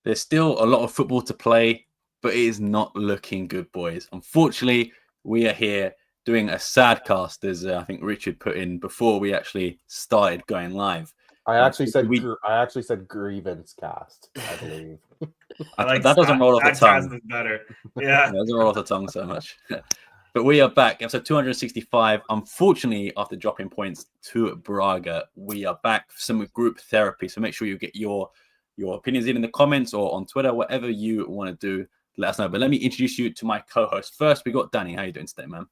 There's still a lot of football to play, but it is not looking good, boys. Unfortunately, we are here doing a sad cast, as I think Richard put in before we actually started going live. I actually said grievance cast, I believe. That doesn't roll off the tongue. Is better. Yeah. It doesn't roll off the tongue so much. But we are back, episode 265. Unfortunately, after dropping points to Braga, we are back for some group therapy. So make sure you get your opinions in the comments or on Twitter, whatever you want to do. Let us know. But let me introduce you to my co-host. First, we got Danny. How you doing today, man?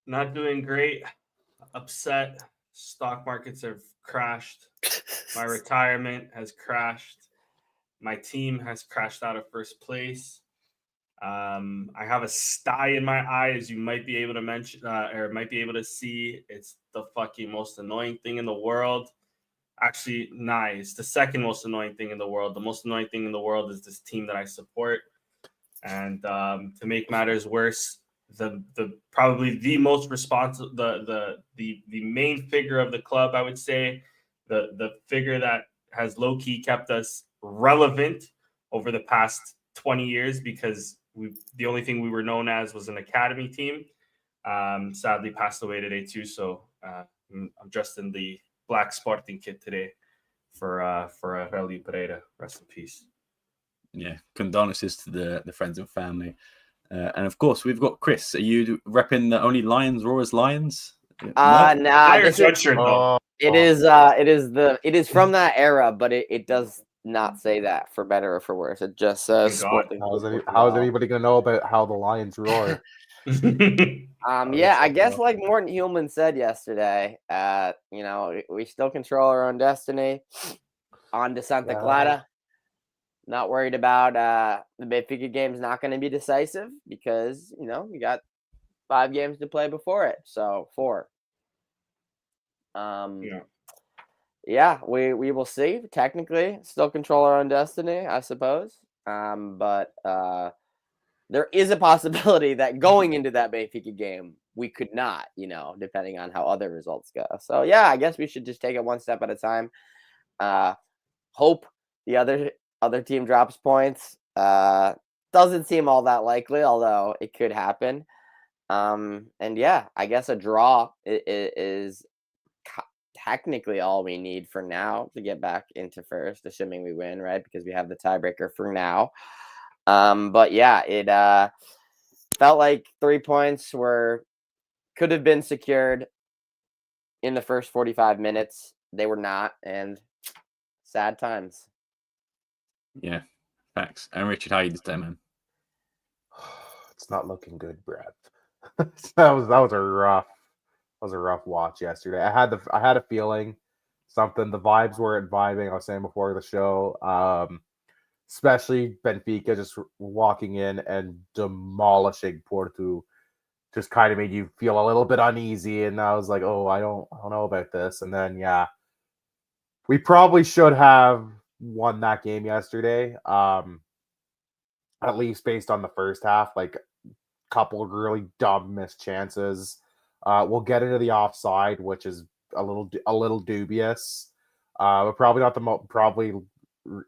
Not doing great. Upset. Stock markets have crashed. My retirement has crashed. My team has crashed out of first place. I have a sty in my eye, as you might be able to mention, or might be able to see. It's the fucking most annoying thing in the world. Actually, it's the second most annoying thing in the world. The most annoying thing in the world is this team that I support. And to make matters worse, the probably the most responsible, the main figure of the club, I would say, the figure that has low key kept us relevant over the past 20 years, because the only thing we were known as was an academy team. Sadly passed away today too. So I'm dressed in the black Sporting kit today for Aurelio Pereira. Rest in peace. Yeah, condolences to the friends and family. And of course, we've got Chris. Are you repping the only Lions, Roars Lions? Nah, it is from that era, but it does not say that, for better or for worse. It just says Sporting. How is anybody gonna know about how the Lions roar? Yeah, I guess like Morten Hulman said yesterday, we still control our own destiny. On to Santa Clara. Not worried about the Benfica game's not going to be decisive, because we got 5 games to play before it, so 4. Yeah, we will see. Technically, still control our own destiny, I suppose. But there is a possibility that going into that Benfica game, we could not, depending on how other results go. So, yeah, I guess we should just take it one step at a time. Hope the other team drops points. Doesn't seem all that likely, although it could happen. And, yeah, I guess a draw is technically all we need for now to get back into first, assuming we win, right? Because we have the tiebreaker for now. But yeah, it felt like 3 points could have been secured in the first 45 minutes. They were not, and sad times. Yeah, facts. And Richard, how you today, man? It's not looking good, Brad. that was a rough watch yesterday. I had a feeling something. The vibes weren't vibing. I was saying before the show, especially Benfica just walking in and demolishing Porto, just kind of made you feel a little bit uneasy. And I was like, oh, I don't know about this. And then we probably should have won that game yesterday. At least based on the first half, like a couple of really dumb missed chances. We'll get into the offside, which is a little dubious, but probably not probably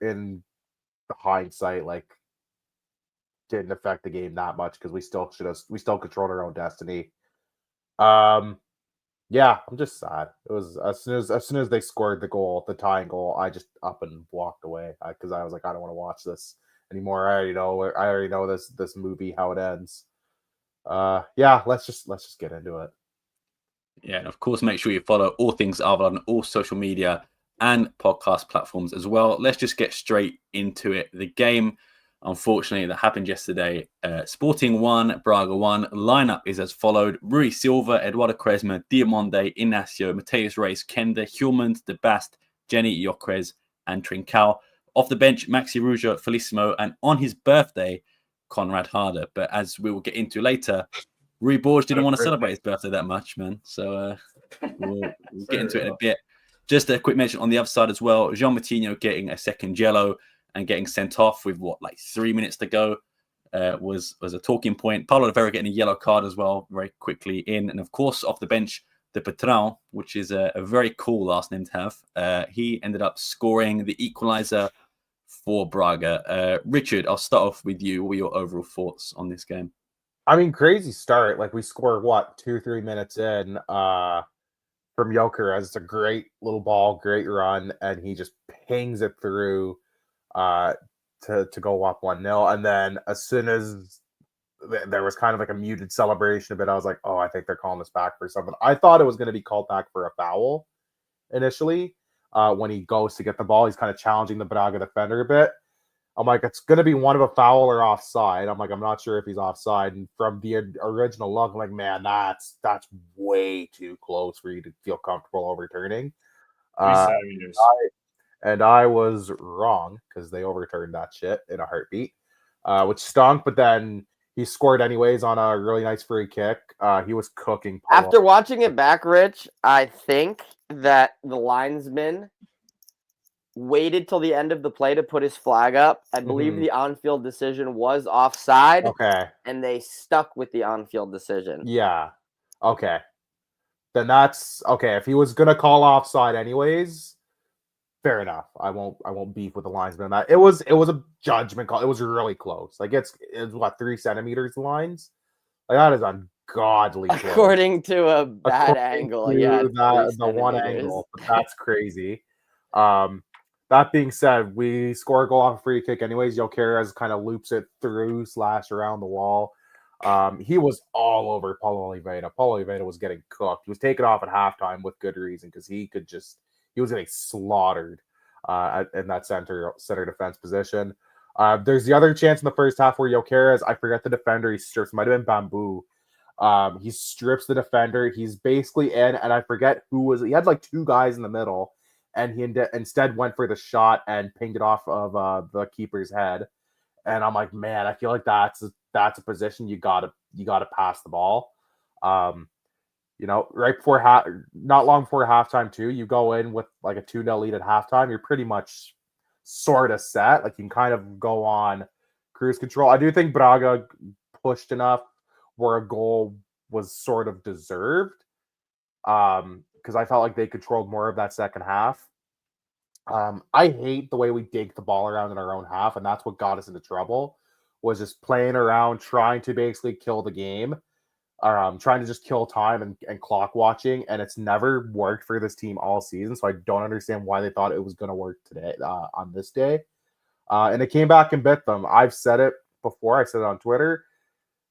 in the hindsight, like didn't affect the game that much, because we still controlled our own destiny. Yeah, I'm just sad. It was as soon as they scored the tying goal, I just up and walked away, because I was like, I don't want to watch this anymore. I already know this movie, how it ends. Yeah, let's just get into it. Yeah, and of course, make sure you follow all things Alvalade on all social media and podcast platforms as well. Let's just get straight into it. The game, unfortunately, that happened yesterday. Sporting 1, Braga 1. Lineup is as followed: Rui Silva, Eduardo Quaresma, Diamonde, Inacio, Mateus Reis, Kenda, Hulmand, De Bast, Jenny Yocres, and Trincao. Off the bench, Maxi Ruja, Felissimo, and on his birthday, Conrad Harder. But as we will get into later, Rui Borges didn't want to celebrate his birthday that much, man. So we'll get into it in a bit. Just a quick mention on the other side as well. Jean Moutinho getting a second yellow and getting sent off with 3 minutes to go was a talking point. Paulo Oliveira getting a yellow card as well very quickly in. And of course, off the bench, the Patrão, which is a very cool last name to have. He ended up scoring the equalizer for Braga. Richard, I'll start off with you. What were your overall thoughts on this game? I mean, crazy start. Like we scored 2-3 minutes in from Jokeres. It's a great little ball, great run, and he just pings it through to go up 1-0. And then as soon as there was kind of like a muted celebration a bit, I was like, oh, I think they're calling this back for something. I thought it was going to be called back for a foul initially. When he goes to get the ball, he's kind of challenging the Braga defender a bit. I'm like, it's going to be one of a foul or offside. I'm like, I'm not sure if he's offside. And from the original look, I'm like, man, that's way too close for you to feel comfortable overturning. 3 centimeters. And I was wrong because they overturned that shit in a heartbeat, which stunk. But then he scored anyways on a really nice free kick. He was cooking. After watching it back, Rich, I think that the linesman waited till the end of the play to put his flag up. I believe the on-field decision was offside. Okay. And they stuck with the on-field decision. Yeah. Okay. Then that's okay. If he was gonna call offside anyways, fair enough. I won't beef with the linesman on that. It was a judgment call. It was really close. Like it's 3 centimeters lines. Like that is ungodly close. According to a bad angle, yeah. The one angle. But that's crazy. That being said, we score a goal off a free kick anyways. Jokeres kind of loops it through / around the wall. He was all over Paulo Oliveira. Paulo Oliveira was getting cooked. He was taken off at halftime with good reason because he was getting slaughtered in that center defense position. There's the other chance in the first half where Jokeres, I forget the defender, he strips, might have been Bamboo. He strips the defender. He's basically in, and I forget who was. He had like 2 guys in the middle, and he instead went for the shot and pinged it off of the keeper's head. And I'm like, man, I feel like that's a position you gotta pass the ball. Right before not long before halftime too, you go in with like a 2-0 lead at halftime. You're pretty much sort of set. Like you can kind of go on cruise control. I do think Braga pushed enough where a goal was sort of deserved. Because I felt like they controlled more of that second half. I hate the way we dig the ball around in our own half, and that's what got us into trouble, was just playing around, trying to basically kill the game, trying to just kill time and clock watching, and it's never worked for this team all season, so I don't understand why they thought it was going to work today, on this day. And it came back and bit them. I've said it before. I said it on Twitter.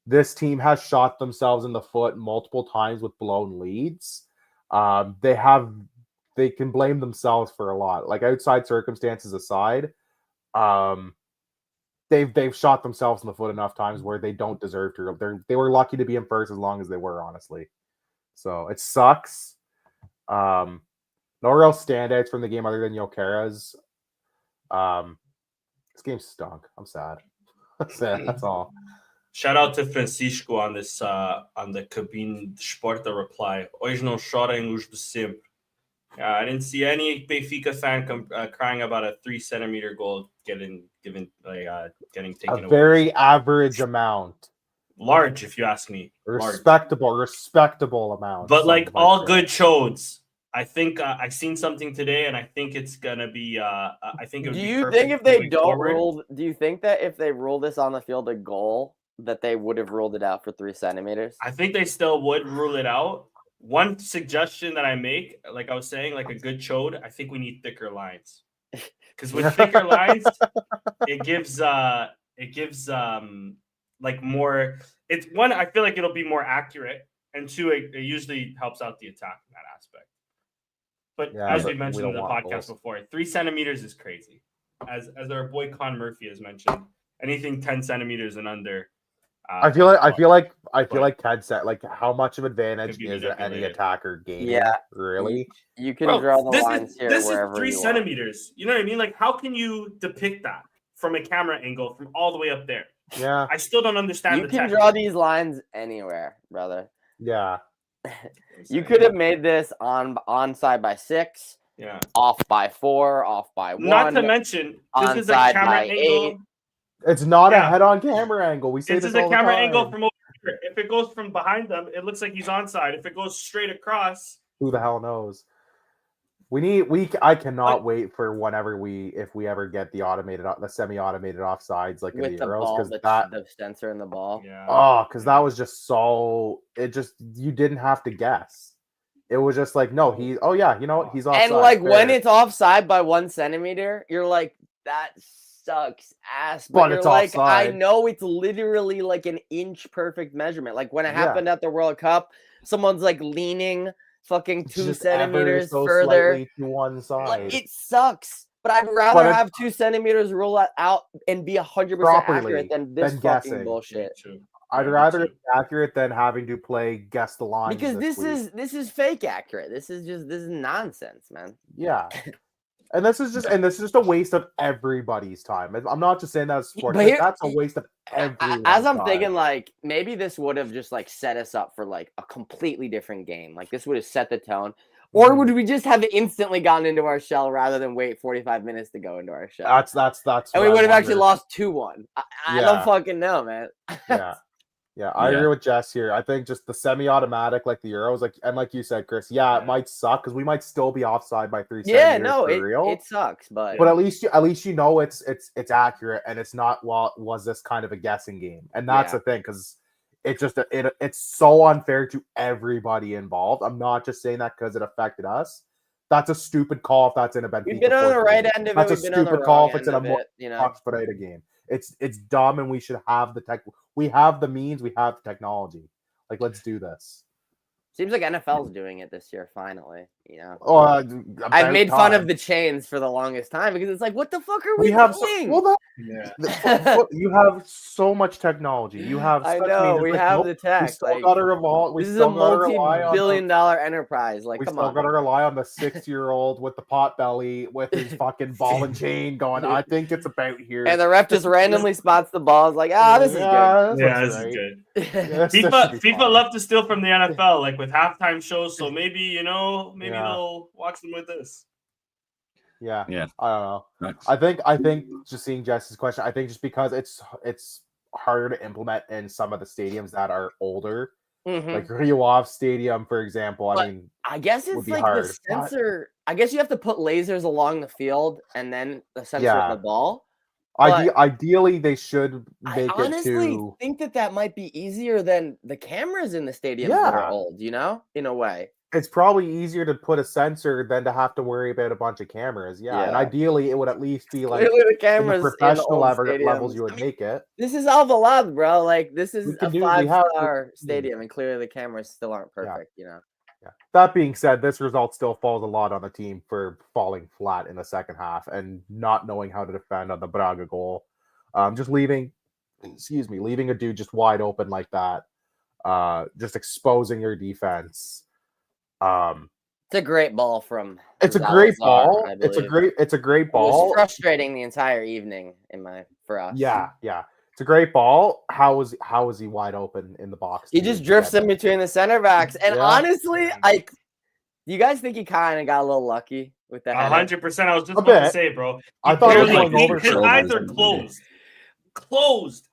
This team has shot themselves in the foot multiple times with blown leads. They can blame themselves for a lot. Like outside circumstances aside, they've shot themselves in the foot enough times where they don't deserve to. They were lucky to be in first as long as they were, honestly. So it sucks. No real standouts from the game other than Jokeres. This game stunk. I'm sad. That's all. Shout out to Francisco on this on the Cabine Sporta reply. Hoje não chora em luz do sempre. I didn't see any Benfica fan crying about a 3 centimeter goal getting taken away. A very average amount. Large, if you ask me. Respectable amount. But like all good chodes, I think I've seen something today, and I think it's gonna be. I think it would do be you perfect think if they don't forward. rule? Do you think that if they rule this on the field a goal, that they would have ruled it out for 3 centimeters? I think they still would rule it out. One suggestion that I make, like I was saying, like a good chode, I think we need thicker lines. Because with thicker lines, it gives like more. It's one, I feel like it'll be more accurate, and 2, it usually helps out the attack in that aspect. But as we mentioned in the podcast before, 3 centimeters is crazy. As our boy Con Murphy has mentioned, anything 10 centimeters and under. I feel like Ted said, like, how much of advantage is any attacker gaining? Yeah, really. You can draw the lines here. This wherever is 3 you centimeters. You know what I mean? Like, how can you depict that from a camera angle from all the way up there? Yeah, I still don't understand. You can draw these lines anywhere, brother. Yeah. You could have made this onside by 6. Yeah. Off by 4. Off by 1. Not to mention, this is a camera angle. 8. It's not a head-on camera angle. We say this all the time. This is a camera angle from over here. If it goes from behind them, it looks like he's onside. If it goes straight across, who the hell knows? I cannot wait for if we ever get the semi-automated offsides like in With the the Euros, ball, because the sensor in the ball. Yeah. that was just so you didn't have to guess. It was just like, no, he's offside. And like when fair. it's offside by 1 centimeter, you're like, that sucks ass. But you're it's like, I offside. know it's literally like an inch perfect measurement. Like when it Yeah. happened at the World Cup, someone's like leaning fucking 2 just centimeters ever so further. slightly to one side. Like it sucks. But I'd rather have 2 centimeters rule it out and be 100% properly accurate than this than fucking guessing. bullshit. I'd rather be accurate than having to play guess the lines. Because this week. is fake accurate. This is nonsense, man. Yeah. And this is just a waste of everybody's time. I'm not just saying that as sports. That's a waste of everyone's As I'm time. thinking, like maybe this would have just like set us up for like a completely different game. Like this would have set the tone. Or would we just have instantly gotten into our shell rather than wait 45 minutes to go into our shell? That's and we would have actually lost 2-1. I don't fucking know, man. Yeah, I agree with Jess here. I think just the semi-automatic, like the Euros, like you said, Chris. Yeah, it might suck because we might still be offside by 3 centimeters. Yeah, no, it sucks, but at least you know it's accurate and it's not was this kind of a guessing game, and that's the thing because it's just it's so unfair to everybody involved. I'm not just saying that because it affected us. That's a stupid call if that's in a Benfica. We've been on the right end of it. That's a stupid call if it's in a more game. It's dumb, and we should have the tech. We have the means. We have the technology. Like, let's do this. Seems like NFL's doing it this year, finally. You know, I've made fun of the chains for the longest time because it's like, what the fuck are we doing? You have so much technology. You have. I know we have the tech. We still got to revolve. This is a multi-billion-dollar enterprise. Like, come on. We still got to rely on the 6-year-old with the pot belly with his fucking ball and chain going. I think it's about here. And the ref just randomly spots the ball. It's like, this is good. Yeah, this is good. FIFA love to steal from the NFL, like with halftime shows. So maybe they'll watch them with this. Yeah. I don't know. Nice. I think just seeing Jess's question, I think just because it's harder to implement in some of the stadiums that are older, like Rio Stadium, for example. I guess it's like hard. The sensor. I guess you have to put lasers along the field and then the sensor on the ball. Ideally, they should make I honestly think that might be easier than the cameras in the stadiums that are old, in a way. It's probably easier to put a sensor than to have to worry about a bunch of cameras. Yeah. And ideally, it would at least be like the cameras the professional levels you would make it. This is Alvalade, bro. Like, this is a 5-star stadium, and clearly the cameras still aren't perfect, Yeah. That being said, this result still falls a lot on the team for falling flat in the second half and not knowing how to defend on the Braga goal. Just leaving a dude just wide open like that. Just exposing your defense. It's a great ball from. It's a great ball. It's a great ball. It was frustrating the entire evening for us. Yeah. It's a great ball. How was he wide open in the box? He just drifts in between the center backs. And honestly, you guys think he kind of got a little lucky with that? 100%. I was just about to say, bro. I thought it was going over. His eyes are closed.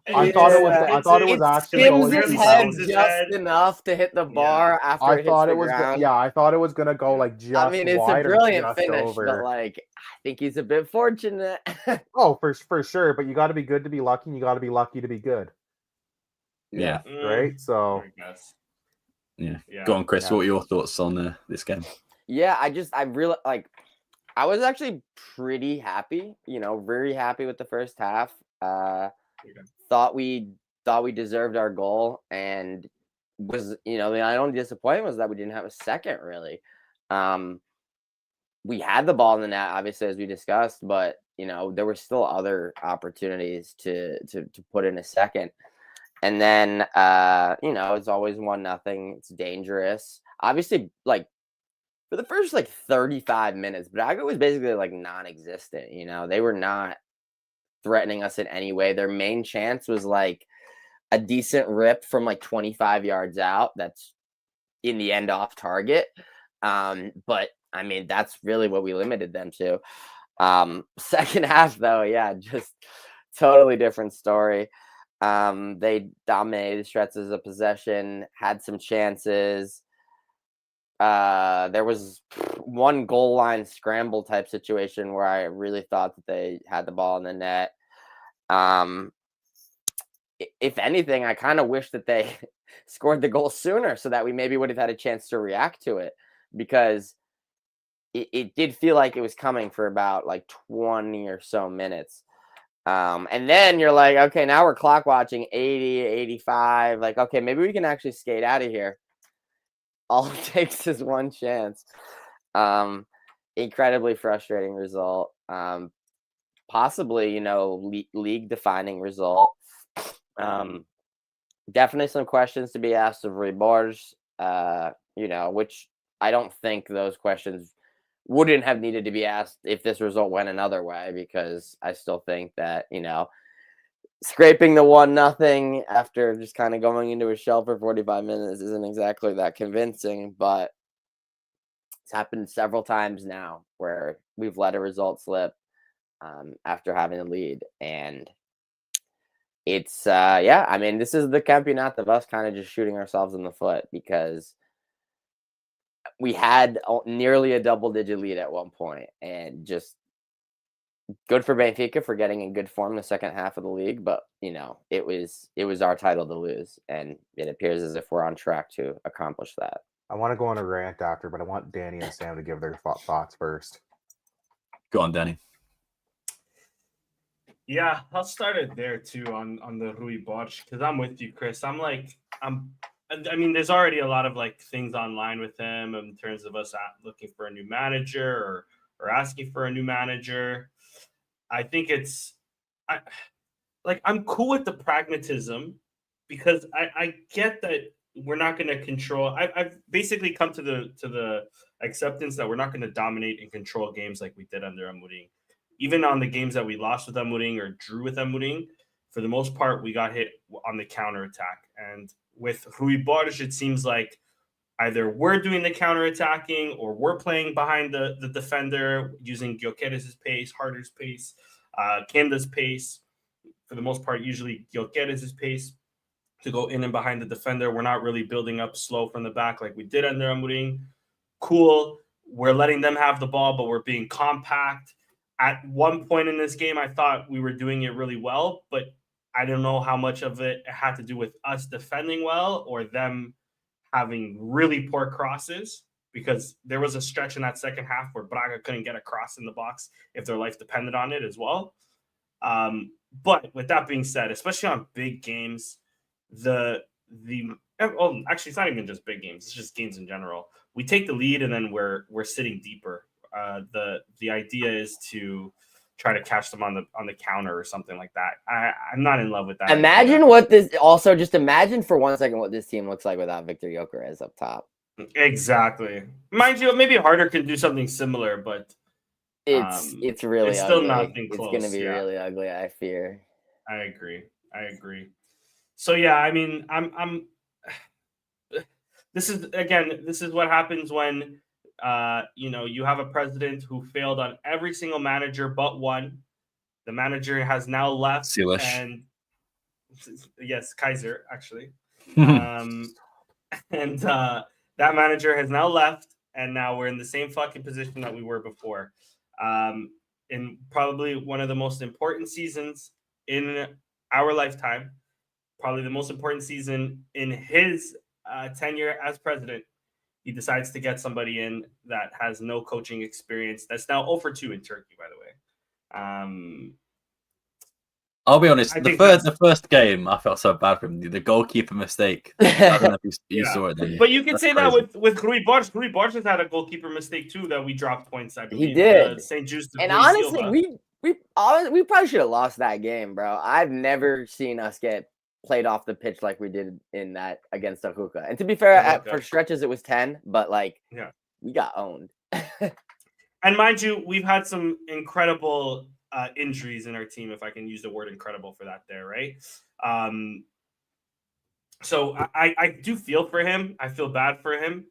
I thought it was actually going his head just enough to hit the bar after it hits the ground. I thought it was gonna go like just. I mean, it's a brilliant finish, but like I think he's a bit fortunate. Oh, for sure. But you got to be good to be lucky, and you got to be lucky to be good. Yeah. Right. So. Yeah. Go on, Chris. What are your thoughts on this game? Yeah, I really like. I was actually pretty happy. Very happy with the first half. Thought we deserved our goal, and was the only disappointment was that we didn't have a second really. We had the ball in the net, obviously, as we discussed, but there were still other opportunities to put in a second. And then it's always 1-0. It's dangerous. Obviously, like for the first 35 minutes, Braga was basically non-existent. They were not threatening us in any way. Their main chance was a decent rip from 25 yards out. That's in the end off target. But I mean, that's really what we limited them to. Second half though, just totally different story. They dominated stretches of possession, had some chances. There was one goal line scramble type situation where I really thought that they had the ball in the net. If anything, I kind of wish that they scored the goal sooner so that we maybe would have had a chance to react to it, because it did feel like it was coming for about like 20 or so minutes. And then you're like, okay, now we're clock watching 80, 85. Like, okay, maybe we can actually skate out of here. All it takes is one chance. Incredibly frustrating result. Possibly, league defining result. Definitely some questions to be asked of Rui Borges, which I don't think those questions wouldn't have needed to be asked if this result went another way, because I still think that, scraping the 1-0 after just kind of going into a shell for 45 minutes isn't exactly that convincing, but it's happened several times now where we've let a result slip after having a lead. And it's, this is the Campeonato of us kind of just shooting ourselves in the foot, because we had nearly a double-digit lead at one point, and just good for Benfica for getting in good form the second half of the league. But, it was our title to lose, and it appears as if we're on track to accomplish that. I want to go on a rant after, but I want Danny and Sam to give their thoughts first. Go on, Danny. Yeah, I'll start it there too on the Rui Borges, because I'm with you, Chris. There's already a lot of like things online with him in terms of us looking for a new manager or asking for a new manager. I think I'm cool with the pragmatism, because I get that we're not going to control. I've basically come to the acceptance that we're not going to dominate and control games like we did under Amorim. Even on the games that we lost with Amorim or drew with Amorim, for the most part, we got hit on the counterattack. And with Rui Borges, it seems like either we're doing the counterattacking or we're playing behind the defender using Gyökeres' pace, Harder's pace, Kenda's pace. For the most part, usually Gyökeres' pace to go in and behind the defender. We're not really building up slow from the back like we did under Amorim. Cool. We're letting them have the ball, but we're being compact. At one point in this game, I thought we were doing it really well, but I don't know how much of it had to do with us defending well or them having really poor crosses, because there was a stretch in that second half where Braga couldn't get a cross in the box if their life depended on it as well. But with that being said, especially on big games, actually, it's not even just big games. It's just games in general. We take the lead and then we're sitting deeper. The idea is to try to catch them on the counter or something like that. I'm not in love with that. Imagine for 1 second what this team looks like without Victor Gyökeres up top. Exactly. Mind you, maybe Harder can do something similar, but it's really it's still ugly. nothing close. It's going to be really ugly, I fear. I agree. So yeah, I'm this is what happens when you have a president who failed on every single manager but one. The manager has now left. Silas. And yes, Kaiser, actually. That manager has now left, and now we're in the same fucking position that we were before. In probably one of the most important seasons in our lifetime, probably the most important season in his tenure as president, he decides to get somebody in that has no coaching experience. That's now 0-2 in Turkey, by the way. I'll be honest. The first game, I felt so bad for him. The goalkeeper mistake. I don't know if you saw it. Then. But you can say crazy. That with Rui Borges. Rui Borges has had a goalkeeper mistake too that we dropped points. I believe he did. St. Just and honestly, we probably should have lost that game, bro. I've never seen us get played off the pitch like we did in that against Ahuka. And to be fair, for stretches it was 10, but we got owned. And mind you, we've had some incredible injuries in our team, if I can use the word incredible for that there, right? So I do feel for him. I feel bad for him.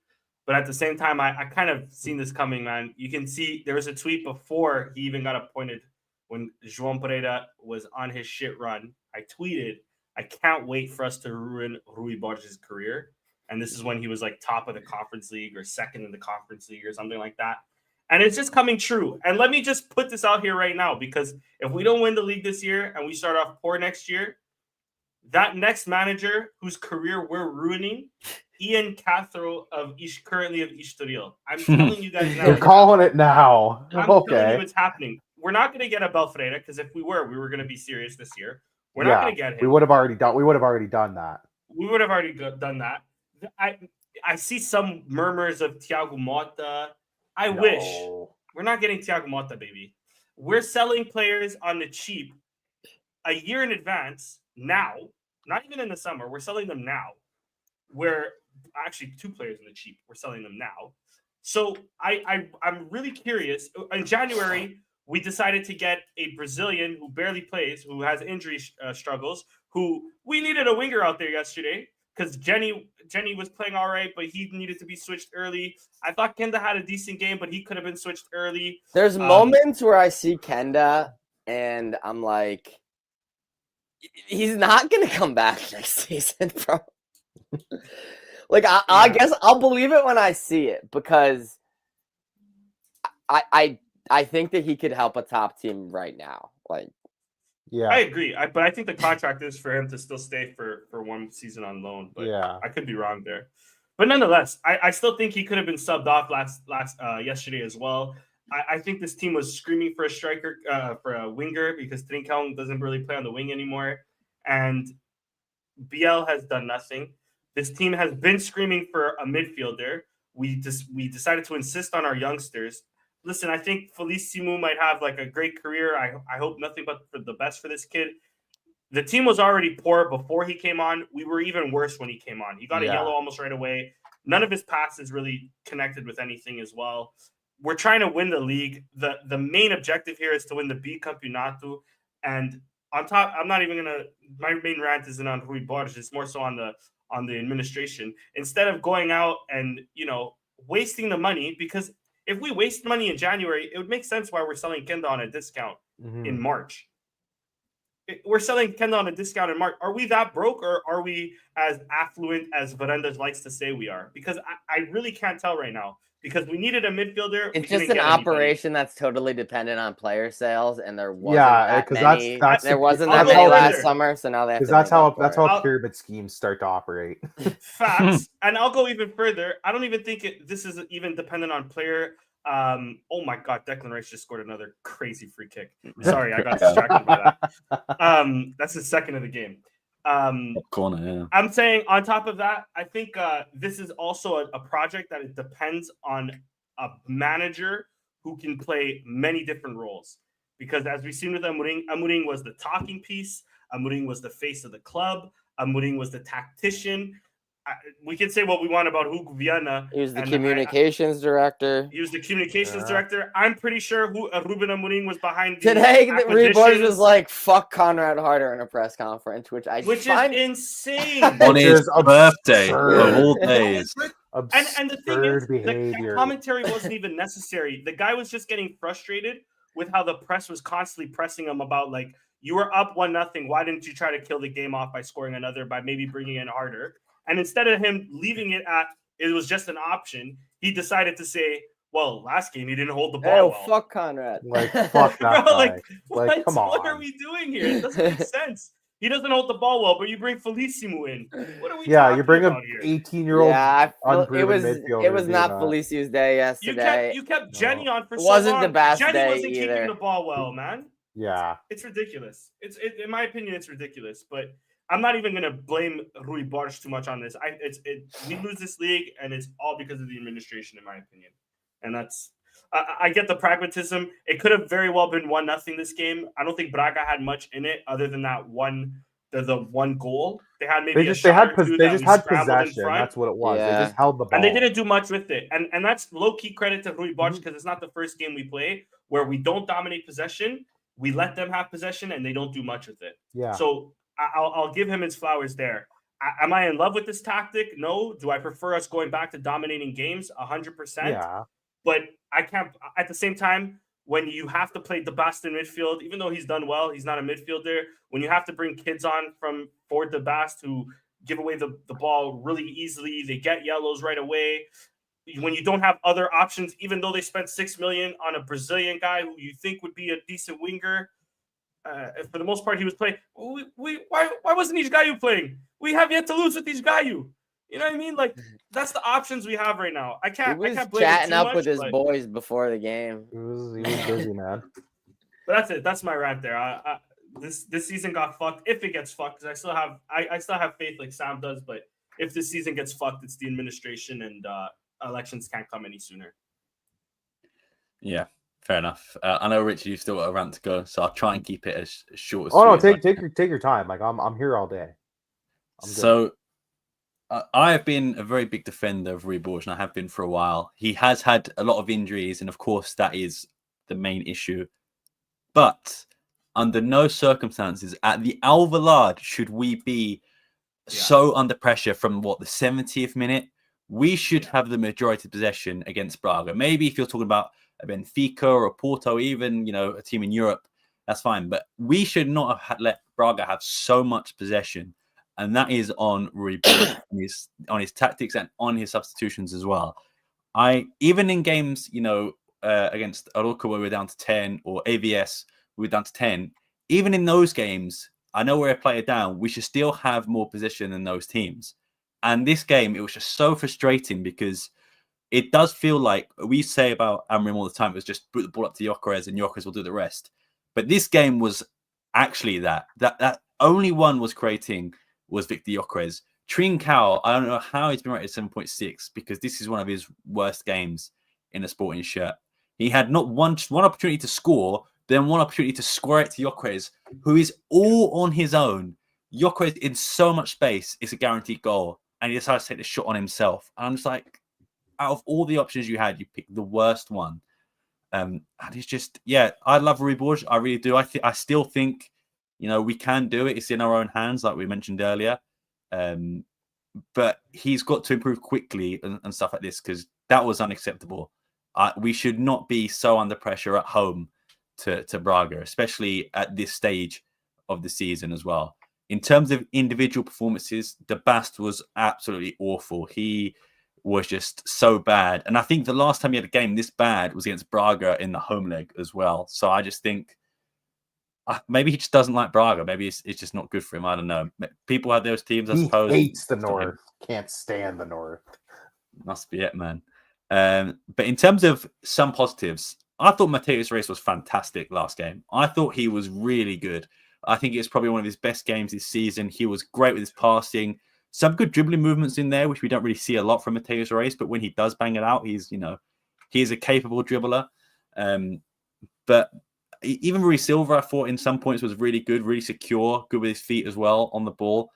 But at the same time, I kind of seen this coming, man. You can see there was a tweet before he even got appointed when João Pereira was on his shit run. I tweeted, I can't wait for us to ruin Rui Borges' career. And this is when he was like top of the Conference League or second in the Conference League or something like that. And it's just coming true. And let me just put this out here right now, because if we don't win the league this year and we start off poor next year, that next manager whose career we're ruining, Ian Cathro currently of Estoril. I'm telling you guys now. You're calling it now. I'm telling you it's happening. We're not going to get a Belfreda, because if we were going to be serious this year. We're not going to get him. We would have already done that. We would have already done that. I see some murmurs of Thiago Motta. I wish. We're not getting Thiago Motta, baby. We're selling players on the cheap a year in advance now, not even in the summer. We're selling them now. We're actually 2 players in the cheap. We're selling them now. So I'm really curious. In January, we decided to get a Brazilian who barely plays, who has injury struggles, who we needed a winger out there yesterday, because Jenny was playing all right, but he needed to be switched early. I thought Kenda had a decent game, but he could have been switched early. There's moments where I see Kenda and I'm like, he's not going to come back next season, bro. Like, I guess I'll believe it when I see it, because I think that he could help a top team right now. Like, yeah, I agree. But I think the contract is for him to still stay for 1 season on loan. But I could be wrong there. But nonetheless, I still think he could have been subbed off yesterday as well. I think this team was screaming for a striker, for a winger, because Trincão doesn't really play on the wing anymore, and BL has done nothing. This team has been screaming for a midfielder. We decided to insist on our youngsters. Listen, I think Felicimo might have like a great career. I hope nothing but for the best for this kid. The team was already poor before he came on. We were even worse when he came on. He got a yellow almost right away. None of his passes really connected with anything as well. We're trying to win the league. The main objective here is to win the B Campeonato. And on top, I'm not even gonna. My main rant isn't on Rui Borges. It's more so on the administration. Instead of going out and wasting the money, because if we waste money in January, it would make sense why we're selling Kenda on a discount in March. We're selling Kenda on a discount in March. Are we that broke, or are we as affluent as Varandas likes to say we are? Because I really can't tell right now, because we needed a midfielder. It's just an operation that's totally dependent on player sales, and there wasn't that many. There wasn't that many last summer, so now they have to. Because that's how pyramid schemes start to operate. Facts, and I'll go even further. I don't even think this is even dependent on player. Oh my God, Declan Rice just scored another crazy free kick. Sorry, I got distracted by that. That's the second of the game. Corner, yeah. I'm saying on top of that, I think this is also a project that it depends on a manager who can play many different roles. Because as we've seen with Amorim was the talking piece. Amorim was the face of the club. Amorim was the tactician. We can say what we want about Hugo Viana. He was the communications director. He was the communications director. I'm pretty sure Ruben Amorim was behind today. Rui Borges was like, "Fuck Conrad Harder" in a press conference, which is insane on his birthday of all days. And the thing is, the commentary wasn't even necessary. The guy was just getting frustrated with how the press was constantly pressing him about, like, you were up 1-0. Why didn't you try to kill the game off by scoring another, by maybe bringing in Harder? And instead of him leaving it at it was just an option, he decided to say, well, last game he didn't hold the ball well. Fuck Conrad. Like, fuck that guy. Like, come on. What are we doing here? It doesn't make sense. He doesn't hold the ball well, but you bring Felicimo in. What are we talking you bring about an here? 18-year-old it was not Feliciu's day yesterday. You kept Jenny on for so wasn't long. The best Jenny day wasn't either. keeping the ball well, man. Yeah. It's ridiculous. In my opinion, it's ridiculous. But I'm not even going to blame Rui Borges too much on this. We lose this league, and it's all because of the administration, in my opinion. And that's I get the pragmatism. It could have very well been 1-0 this game. I don't think Braga had much in it other than that the one goal. They had maybe they just had possession. That's what it was. Yeah. They just held the ball. And they didn't do much with it. And that's low-key credit to Rui Borges, because it's not the first game we play where we don't dominate possession. We let them have possession, and they don't do much with it. Yeah. So I'll give him his flowers there. Am I in love with this tactic? No. Do I prefer us going back to dominating games? 100%. Yeah. But I can't. At the same time, when you have to play the best in midfield, even though he's done well, he's not a midfielder. When you have to bring kids on from forward to best who give away the ball really easily. They get yellows right away. When you don't have other options, even though they spent $6 million on a Brazilian guy who you think would be a decent winger, for the most part, he was playing. Why wasn't Isgaio playing? We have yet to lose with Isgaio. You know what I mean? Like, that's the options we have right now. I can't blame him chatting too up much, with his but boys before the game. He was busy, man. But that's it. That's my rant there. This season got fucked. If it gets fucked, because I still have faith like Sam does. But if this season gets fucked, it's the administration, and elections can't come any sooner. Yeah, fair enough. I know, Richard, you've still got a rant to go, so I'll try and keep it as short as. Oh no, sweet as take your time. Like I'm here all day. So I have been a very big defender of Rui Borges, and I have been for a while. He has had a lot of injuries, and of course that is the main issue. But under no circumstances at the Alvalade should we be so under pressure from the 70th minute. We should have the majority of possession against Braga. Maybe if you're talking about a Benfica or a Porto, even a team in Europe, that's fine. But we should not have let Braga have so much possession, and that is on Rui Borges, on his tactics and on his substitutions as well. Even in games, against Aroca where we're down to 10, or AVS we're down to 10. Even in those games, I know we're a player down. We should still have more possession than those teams. And this game, it was just so frustrating because it does feel like we say about Amorim all the time, it was just put the ball up to Gyökeres and Gyökeres will do the rest. But this game was actually that only one was creating was Victor Gyökeres. Trincao, I don't know how he's been rated 7.6 because this is one of his worst games in a Sporting shirt. He had not one opportunity to score, then one opportunity to square it to Gyökeres, who is all on his own. Gyökeres in so much space, it's a guaranteed goal. And he decides to take the shot on himself. And I'm just like, out of all the options you had, you picked the worst one. And it's just, I love Rui Borges. I really do. I still think, we can do it. It's in our own hands, like we mentioned earlier. But he's got to improve quickly and stuff like this because that was unacceptable. We should not be so under pressure at home to Braga, especially at this stage of the season as well. In terms of individual performances, De Bast was absolutely awful. He was just so bad. And I think the last time he had a game this bad was against Braga in the home leg as well. So I just think maybe he just doesn't like Braga. Maybe it's just not good for him. I don't know. People have those teams, I suppose. He hates the North. Can't stand the North. Must be it, man. But in terms of some positives, I thought Mateus Reis was fantastic last game. I thought he was really good. I think it's probably one of his best games this season. He was great with his passing. Some good dribbling movements in there, which we don't really see a lot from Mateus Reis. But when he does bang it out, he is a capable dribbler. But even Rui Silva, I thought in some points was really good, really secure, good with his feet as well on the ball.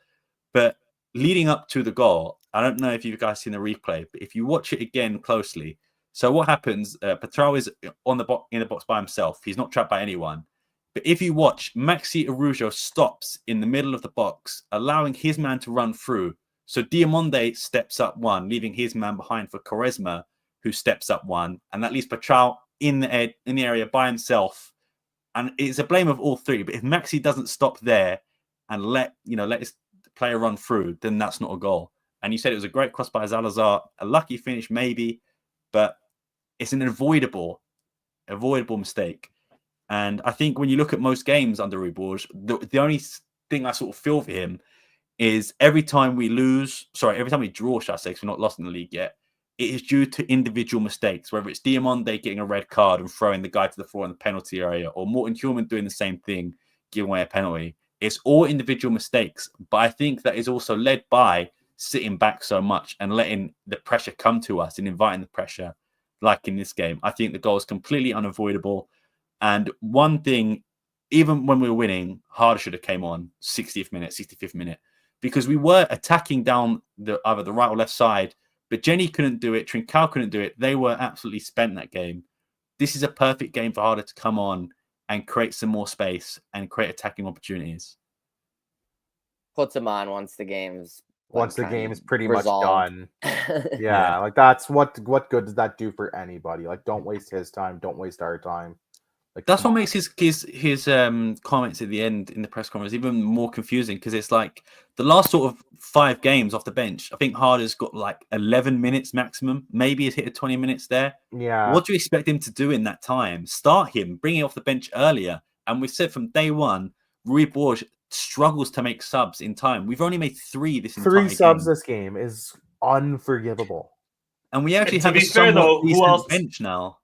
But leading up to the goal, I don't know if you guys seen the replay, but if you watch it again closely, so what happens? Petrao is in the box by himself. He's not trapped by anyone. But if you watch, Maxi Araujo stops in the middle of the box, allowing his man to run through. So Diamonde steps up one, leaving his man behind for Quaresma, who steps up one, and that leaves Petrao in the area by himself. And it's a blame of all three. But if Maxi doesn't stop there and let his player run through, then that's not a goal. And you said it was a great cross by Zalazar, a lucky finish maybe, but it's an avoidable mistake. And I think when you look at most games under Rui Borges, the only thing I sort of feel for him is every time we draw, shall I say, because we're not lost in the league yet, it is due to individual mistakes, whether it's Diamonde getting a red card and throwing the guy to the floor in the penalty area, or Morten Hjulmand doing the same thing, giving away a penalty. It's all individual mistakes, but I think that is also led by sitting back so much and letting the pressure come to us and inviting the pressure, like in this game. I think the goal is completely unavoidable. And one thing, even when we were winning, Harder should have came on 60th minute, 65th minute, because we were attacking down either the right or left side, but Jenny couldn't do it, Trincao couldn't do it. They were absolutely spent that game. This is a perfect game for Harder to come on and create some more space and create attacking opportunities. Puts him on once the game's pretty resolved. much done. Like that's what good does that do for anybody? Like, don't waste his time, don't waste our time. Like, That's come what on. makes his comments at the end in the press conference even more confusing, because it's like the last sort of 5 games off the bench. I think Harder's got like 11 minutes maximum. Maybe he's hit 20 minutes there. Yeah. What do you expect him to do in that time? Start him, bring him off the bench earlier. And we said from day one, Rui Borges struggles to make subs in time. We've only made 3 this entire 3 subs game. this game is unforgivable. And we actually To have a be fair, somewhat though, who decent else- bench now.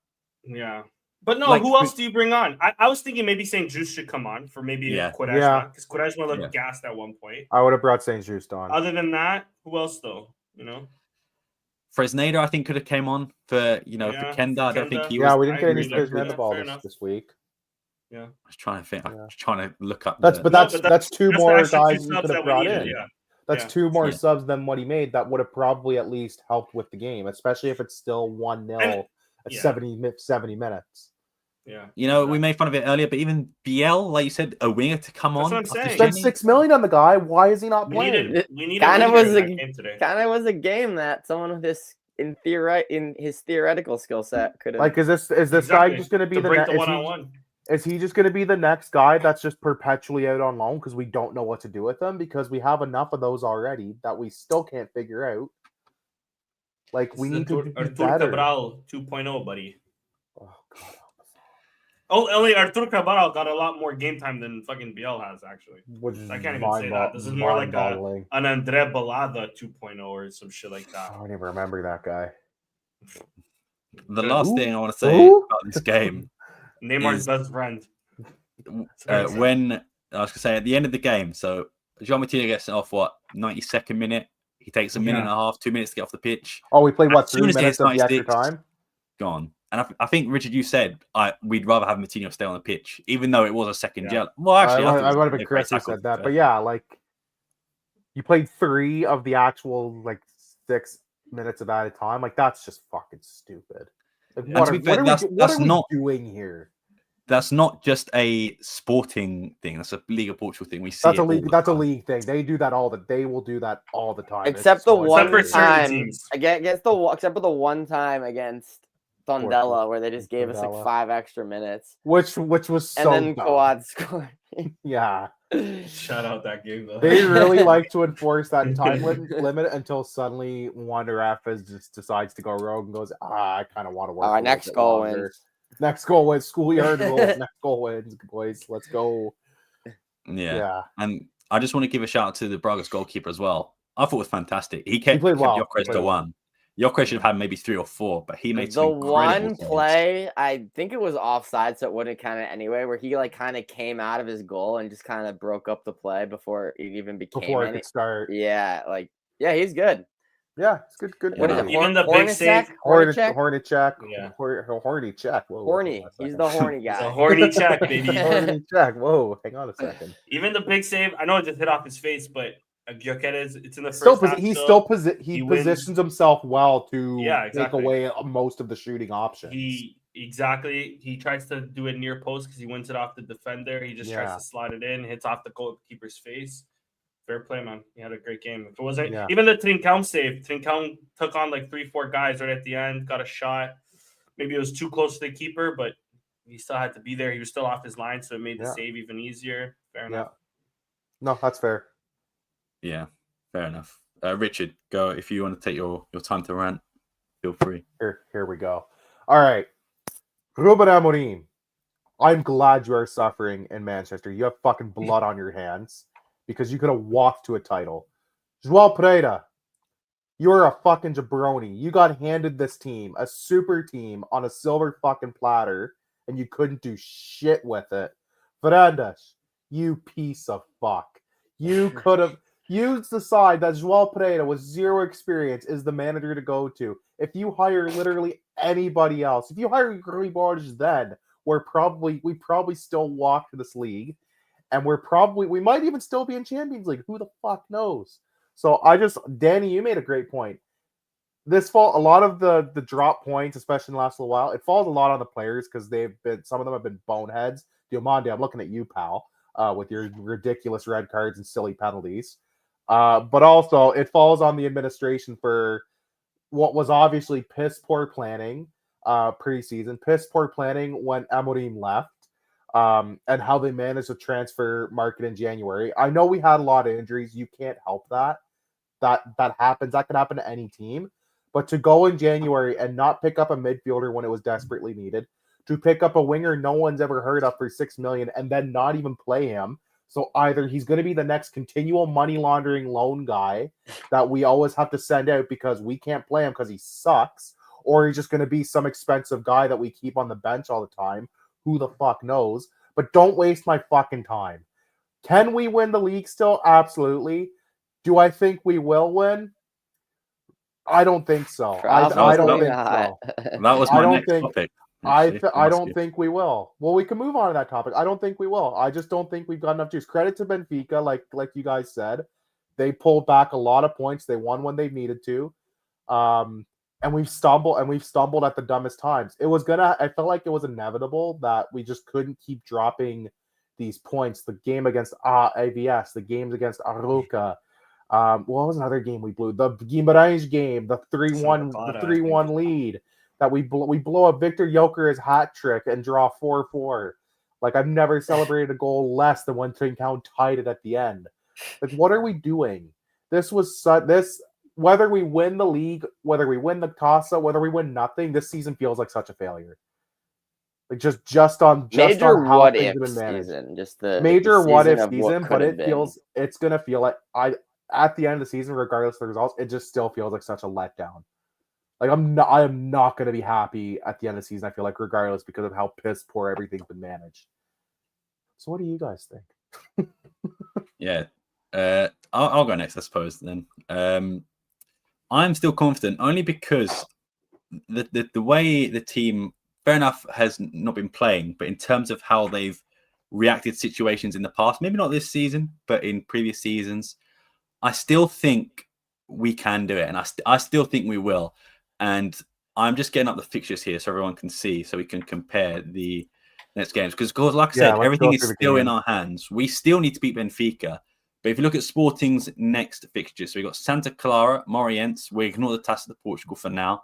Yeah. But no, Like, who else do you bring on? I was thinking maybe St. Juice should come on for maybe Yeah. Quaresma, because Quaresma looked Yeah. gassed at one point. I would have brought St. Just on. Other than that, who else though? You know, Fresneda, I think, could have came on for, for Kenda. I don't think he was. We didn't get any agree, like, Spurs yeah, ball fair enough. this week. Yeah. I was trying to think. I Yeah. was trying to look up. That's 2 that's more actually 2 guys you subs could have that we brought needed, in. yeah. That's Yeah. 2 more Yeah. subs than what he made. That would have probably at least helped with the game, especially if it's still 1-0 at yeah. 70 minutes. Yeah. We made fun of it earlier, but even BL, like you said, a winger to come That's on. what I'm after saying. Spend Jenny. $6 million on the guy. Why is he not We playing? needed we Kind of was a a game today. kind of was a game that someone with this in his theoretical skill set could have. Like, is this guy Exactly. just going to be To the break next? the one-on-one. Is he just going to be the next guy that's just perpetually out on loan because we don't know what to do with him, because we have enough of those already that we still can't figure out? Like, we need to be Artur better. Cabral 2.0, buddy. Oh, God. Only Artur Cabral got a lot more game time than fucking BL has, actually. Which is I can't even say that. This is more like mind-boggling. an Andre Balada 2.0 or some shit like I that. don't even remember that guy. The last thing I want to say Who? about this game, Neymar's best friend. when I was going to say at the end of the game, so João Matilda gets off 92nd minute. He takes a minute and a half, 2 minutes to get off the pitch. Oh, we played As 3 soon as he minutes hits of the extra 96, time? Gone. And I think, Richard, you said we'd rather have Matinho stay on the pitch, even though it was a second yellow. Well, actually, I think it would have was been a great Chris who tackle, said that. but- But yeah, like, you played 3 of the actual, 6 minutes of added time. Like, that's just fucking stupid. Like, And to be fair, that's we not- doing here? That's not just a sporting thing. That's a League of Portugal thing. We see That's it a league. all the That's a time. league thing. They do that they will do that all the time. except It's the so one for certain time teams. except for the one time against Tondela where they just gave us Tondela. 5 extra minutes, which was so and then dumb. Coad scored. Yeah, Shout out that game, though. they really like to enforce that time limit until suddenly one ref just decides to go rogue and goes, I kind of want to work. All right, next goal wins. Next goal wins. Schoolyard rules. Next goal wins, boys. Let's go. Yeah. And I just want to give a shout out to the Braga's goalkeeper as well. I thought it was fantastic. He played well. Gyökeres to 1. Gyökeres should have had maybe 3 or 4, but he made The some incredible one saves. play, I think it was offside, so it wouldn't count it anyway, where he kind of came out of his goal and just kind of broke up the play before it even became Before it any. could start. Yeah, he's good. Yeah, it's good. Good. What is Yeah. it? Even the big save. Hornet check. Yeah. Horny check. Whoa. Horny. hang on a He's second. the horny It's a guy. horny check, baby. Horny check. Whoa. Hang on a second. Even the big save, I know it just hit off his face, but Gyökeres, it's in the Still, first half. he he wins. positions himself well to Yeah, take exactly. away most of the shooting options. He tries to do it near post because he wins it off the defender. He just tries Yeah. to slide it in, hits off the goalkeeper's face. Fair play, man. He had a great game. If it wasn't Yeah. even the Trincão save, Trincão took on 3-4 guys right at the end, got a shot. Maybe it was too close to the keeper, but he still had to be there. He was still off his line, so it made the Yeah. save even easier. Fair Yeah. enough. No, that's fair. Yeah, fair enough. Richard, go. If you want to take your time to rant, feel free. Here we go. All right. Ruben Amorim, I'm glad you are suffering in Manchester. You have fucking blood on your hands because you could have walked to a title. João Pereira, you're a fucking jabroni. You got handed this team, a super team, on a silver fucking platter, and you couldn't do shit with it. Fernandes, you piece of fuck. You could have used the side that João Pereira with 0 experience is the manager to go to. If you hire literally anybody else, if you hire Rui Borges, then we probably still walk to this league, and we might even still be in Champions League. Who the fuck knows? So Danny, you made a great point. This fall, a lot of the drop points, especially in the last little while, it falls a lot on the players because some of them have been boneheads. Diomande, I'm looking at you, pal, with your ridiculous red cards and silly penalties. But also, it falls on the administration for what was obviously piss poor planning preseason, piss poor planning when Amorim left, and how they managed the transfer market in January. I know we had a lot of injuries. You can't help that. That happens. That could happen to any team. But to go in January and not pick up a midfielder when it was desperately needed, to pick up a winger no one's ever heard of for $6 million and then not even play him. So either he's going to be the next continual money laundering loan guy that we always have to send out because we can't play him because he sucks, or he's just going to be some expensive guy that we keep on the bench all the time. Who the fuck knows? But don't waste my fucking time. Can we win the league still? Absolutely. Do I think we will win? I don't think so. I don't think so. That was my next topic. I don't think we will. Well, we can move on to that topic. I don't think we will. I just don't think we've got enough juice. Credit to Benfica, like you guys said, they pulled back a lot of points. They won when they needed to, and we've stumbled at the dumbest times. I felt like it was inevitable that we just couldn't keep dropping these points. The game against AVS, the games against Arouca. What was another game we blew? The Guimarães game, the 3-1 lead. That we blow up Victor Joker's hat trick and draw 4-4. Like, I've never celebrated a goal less than when Trincão tied it at the end. Like, what are we doing? Whether we win the league, whether we win the Casa, whether we win nothing, this season feels like such a failure. Like just on how things have been managed. Season, just the major the what if of season, what but it's gonna feel like at the end of the season, regardless of the results, it just still feels like such a letdown. Like I am not going to be happy at the end of the season. I feel like regardless because of how piss poor everything's been managed. So what do you guys think? Yeah, I'll go next, I suppose. Then I'm still confident only because the way the team, fair enough, has not been playing, but in terms of how they've reacted to situations in the past, maybe not this season, but in previous seasons, I still think we can do it, and I still think we will. And I'm just getting up the fixtures here so everyone can see, so we can compare the next games. Because, like I said, everything is still in our hands. We still need to beat Benfica. But if you look at Sporting's next fixtures, so we've got Santa Clara, Moreirense. We ignore the Taça de Portugal for now.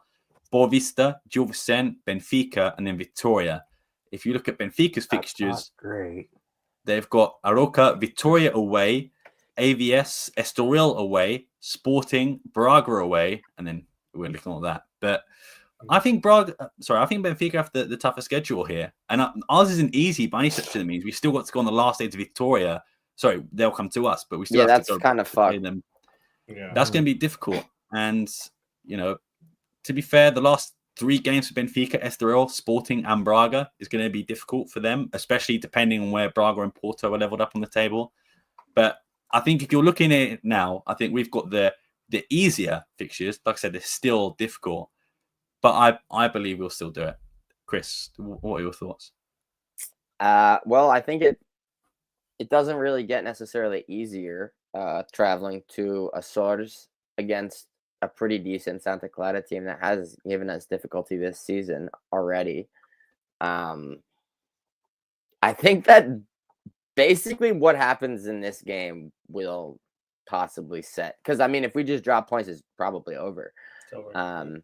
Boa Vista, Gil Vicente, Benfica, and then Vitória. If you look at Benfica's fixtures, great. They've got Arouca, Vitória away, AVS, Estoril away, Sporting, Braga away, and then we're looking at that. But I think Benfica have the tougher schedule here. And ours isn't easy by any stretch of the means. We still got to go on the last day to Vitória. Sorry, they'll come to us, but we still have to go kind of fucked. Them. Yeah. That's going to be difficult. And, to be fair, the last 3 games for Benfica, Estoril, Sporting, and Braga is going to be difficult for them, especially depending on where Braga and Porto are leveled up on the table. But I think if you're looking at it now, I think we've got the easier fixtures. Like I said, they're still difficult, but I believe we'll still do it. Chris, what are your thoughts? Well, I think it doesn't really get necessarily easier traveling to Açores against a pretty decent Santa Clara team that has given us difficulty this season already. I think that basically what happens in this game will possibly set, because if we just drop points, it's probably over. And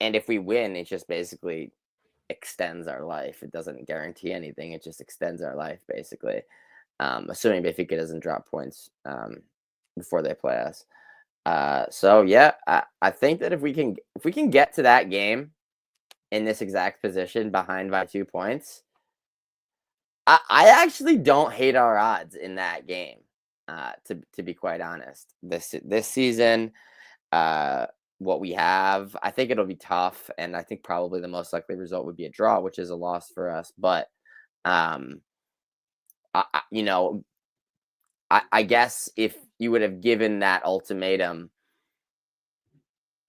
if we win, it just basically extends our life. It doesn't guarantee anything. It just extends our life, basically. Assuming Benfica doesn't drop points before they play us. So yeah, I think that if we can get to that game in this exact position behind by 2 points, I actually don't hate our odds in that game. To be quite honest, this season, what we have, I think it'll be tough, and I think probably the most likely result would be a draw, which is a loss for us. But I guess if you would have given that ultimatum,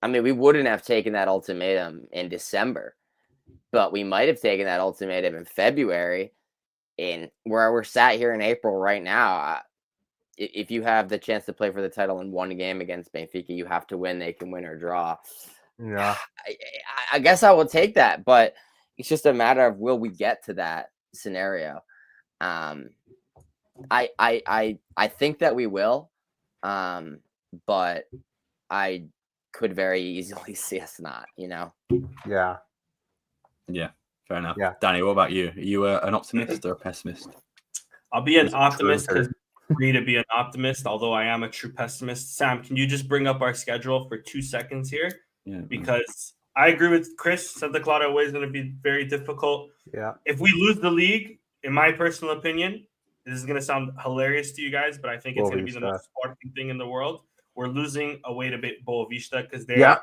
we wouldn't have taken that ultimatum in December, but we might have taken that ultimatum in February. In where we're sat here in April right now, if you have the chance to play for the title in one game against Benfica, you have to win. They can win or draw. Yeah, I guess I will take that, but it's just a matter of will we get to that scenario. I think that we will, but I could very easily see us not. Yeah. Fair enough. Yeah. Danny, what about you? Are you an optimist or a pessimist? I'll be an He's a optimist truther. because I'm free to be an optimist, although I am a true pessimist. Sam, can you just bring up our schedule for 2 seconds here? Yeah. Because I agree with Chris. Santa Clara away is going to be very difficult. Yeah. If we lose the league, in my personal opinion, this is going to sound hilarious to you guys, but I think it's going to be the Boavista. most sporting thing in the world. We're losing away to Boavista because they Yeah.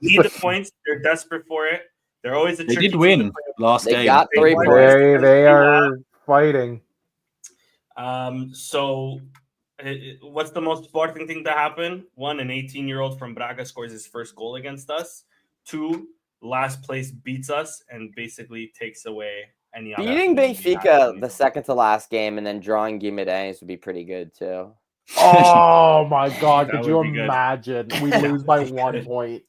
need the points. They're desperate for it. They're always a They tricky did team win to play. last They game. got 3 They points. won. They are fighting. So what's the most sporting thing to happen? 1, an 18-year-old from Braga scores his first goal against us. 2, last place beats us and basically takes away any Beating opportunity we have Benfica to the second to last game and then drawing Guimarães would be pretty good too. Oh my God! That Could you would be good. imagine we lose by 1 point?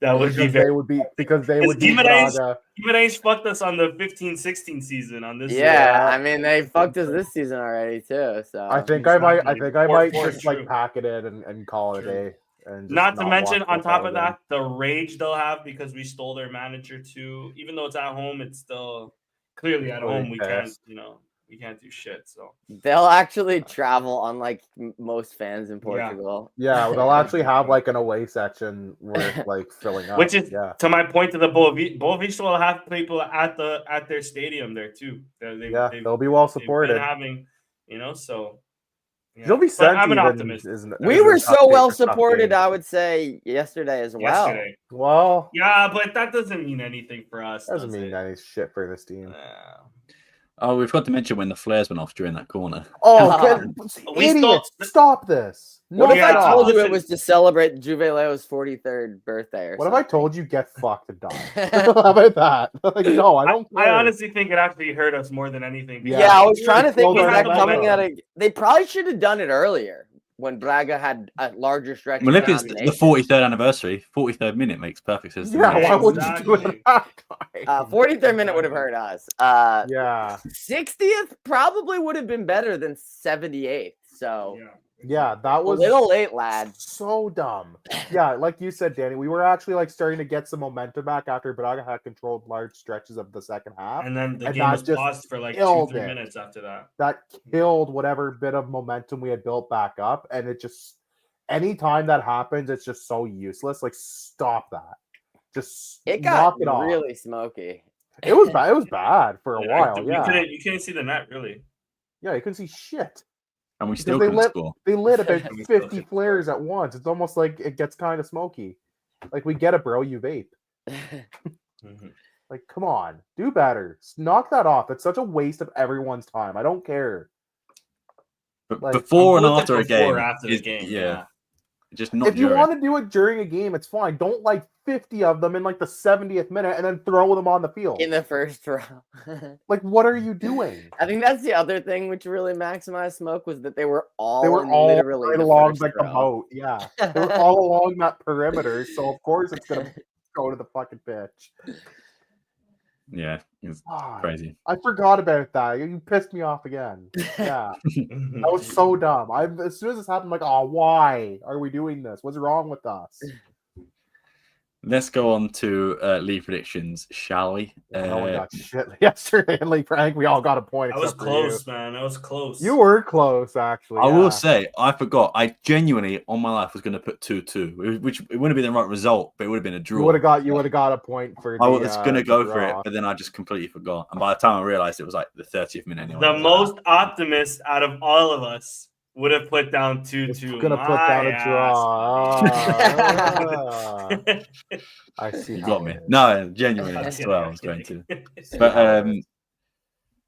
That would be Because very. they would be because they Is would be Guimarães- Braga. Guimarães fucked us on the 15-16 season on this. Yeah, I mean they fucked us this season already too. So I think I might Exactly. I might 4-4, just like true. pack it in and call it a True. day. And just Not to mention, watch on top football of again. that, the rage they'll have because we stole their manager too. Even though it's at home, it's still clearly at Really home. We can't, pissed. we can't do shit. So they'll actually travel, unlike most fans in Portugal. Yeah, they'll actually have like an away section worth like filling up. which is yeah. to my point to the Boavista will have people at their stadium there too. They'll be well They've been supported. having, so. Yeah. They'll be But sent. I'm an even optimist. We were so well supported, I would say, yesterday as well. Yesterday. Well, Yeah, but that doesn't mean anything for us. doesn't does mean it? any shit for this team. Oh, we've got to mention when the flares went off during that corner. Oh, We idiots! stole- Stop this! What if Yeah, I told you listen. it was to celebrate Juve Leo's 43rd birthday or What if I something? told you get fucked and die? How about that? Like, no, I don't. I care. honestly think it actually hurt us more than anything. Yeah. Yeah, I was trying to think, Well, was had that the coming momentum. at a... They probably should have done it earlier when Braga had a larger stretch Well, of if it's the domination. 43rd anniversary, 43rd minute makes perfect sense. to Yeah, me. why would you do it Exactly. at that time? 43rd minute would have hurt us. Yeah, 60th probably would have been better than 78th. So yeah, that a was little late, lad. so dumb. Yeah, like you said, Danny, we were actually like starting to get some momentum back after Braga had controlled large stretches of the second half. And then the And game that was just paused for like killed 2-3 it. minutes after that. That killed whatever bit of momentum we had built back up, and it just anytime that happens, it's just so useless. Like, stop that. Just It knock got it off. really smoky. It was bad. It was bad for a Yeah, while. Yeah, You couldn't see the net really. yeah, you couldn't see shit. And we still they couldn't lit- score. They lit about And we still 50 didn't flares at once. It's almost like it gets kind of smoky. Like, we get it, bro. You vape. Like, come on, do better. Knock that off. It's such a waste of everyone's time. I don't care. But like, before and Both after a before game, or after the is- game. yeah, just not If you during. want to do it during a game, it's fine. Don't like 50 of them in like the 70th minute and then throw them on the field. In the first round. Like, what are you doing? I think that's the other thing which really maximized smoke was that they were all They were in all literally right the along first like the row. boat. Yeah, they were all along that perimeter. So of course it's gonna go to the fucking pitch. Yeah, it's Ah, crazy. I forgot about that. You pissed me off again. Yeah, that was so dumb. As soon as this happened, I'm like, oh, why are we doing this? What's wrong with us? Let's go on to league predictions, shall we? No one got shit yesterday. And like Frank, we all got a point. That was except for you. close, man. That was close. You were close, actually. I yeah. will say, I forgot. I genuinely, on my life, was going to put 2-2, which it wouldn't have been the right result, but it would have been a You draw. would have got a point for. I was going to go the for it, draw. but then I just completely forgot. And by the time I realized, it was like the 30th minute anyway. The most optimist out of all of us would have put down 2-2. Gonna put down a My draw. ass. Ah, I see. You how got me. it is. No, genuinely, I'm that's kidding, what I I'm was going to. kidding. But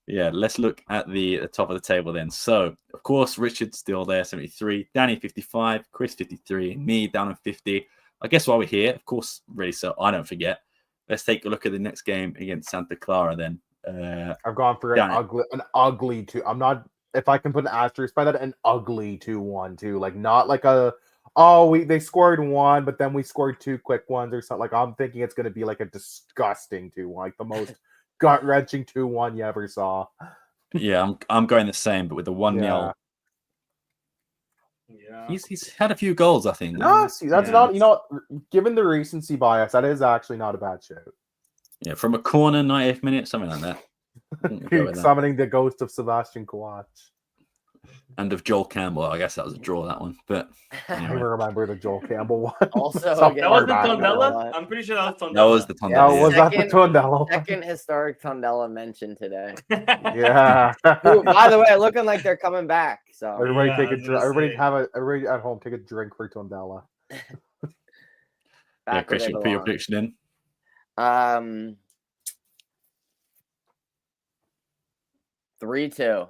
yeah, let's look at the top of the table then. So, of course, Richard's still there, 73. Danny, 55. Chris, 53. Me, down at 50. I guess while we're here, of course, really, so I don't forget. Let's take a look at the next game against Santa Clara then. I've gone for Danny. an ugly two. I'm not. If I can put an asterisk by that, an ugly 2-1 too. Like, not like a. Oh, they scored one, but then we scored two quick ones or something. Like, I'm thinking it's going to be like a disgusting 2-1, like the most gut wrenching 2-1 you ever saw. Yeah, I'm going the same, but with the 1-0. Yeah. He's had a few goals, I think. No, see, that's Yeah. not. Given the recency bias, that is actually not a bad show. Yeah, from a corner, 90th minute, something like that. Go with that. Summoning the ghost of Sebastian Coates. And of Joel Campbell. I guess that was a draw, that one. But I anyway, remember the Joel Campbell one. Also, So again, That wasn't far back. Tondela? I'm pretty sure that was Tondela. that was the Yeah, Tondela. was that the Second- Tondela one? second historic Tondela mention today. Yeah. Who, by the way, looking like they're coming back. So Everybody Yeah, take I a was gonna everybody say. everybody at home take a drink for Tondela. Yeah, back where Christian, they put your belong. prediction in. 3-2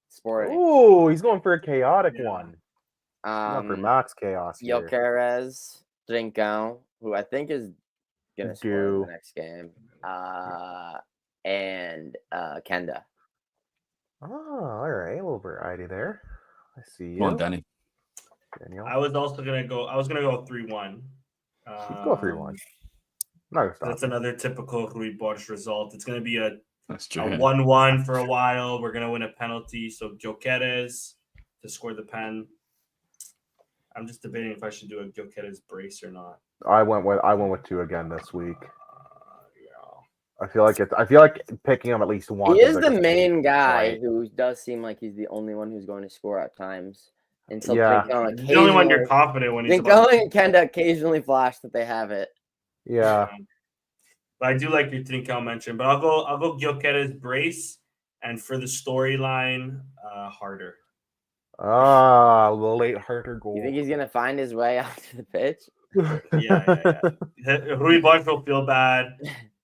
Sporting. Ooh, he's going for a chaotic Yeah. one. Going for Um, max chaos here. Yokeres, Trincão, who I think is gonna score in the Goo. next game, and Kenda. Oh, all right, a little variety there. I see Come on, you, Danny. Daniel. I was gonna go 3-1. Go 3-1. No, stop. That's another typical Rui Borges result. It's gonna be a That's true. 1-1 for a while. We're gonna win a penalty. So Jokeres to score the pen. I'm just debating if I should do a Jokeres brace or not. I went with 2 again this week. Yeah. I feel like picking him at least once. He is like the a main safe, guy right? who does seem like he's the only one who's going to score at times. Until Yeah. Trincão He's the only one you're occasionally- confident when he's about Trincão and Kenda occasionally flash that they have it. Yeah. But I do like your Trincão mention. But I'll go Gyökeres brace, and for the storyline, harder. Ah, the late Harder goal. You think he's gonna find his way out to the pitch? Yeah. Rui Borges will feel bad.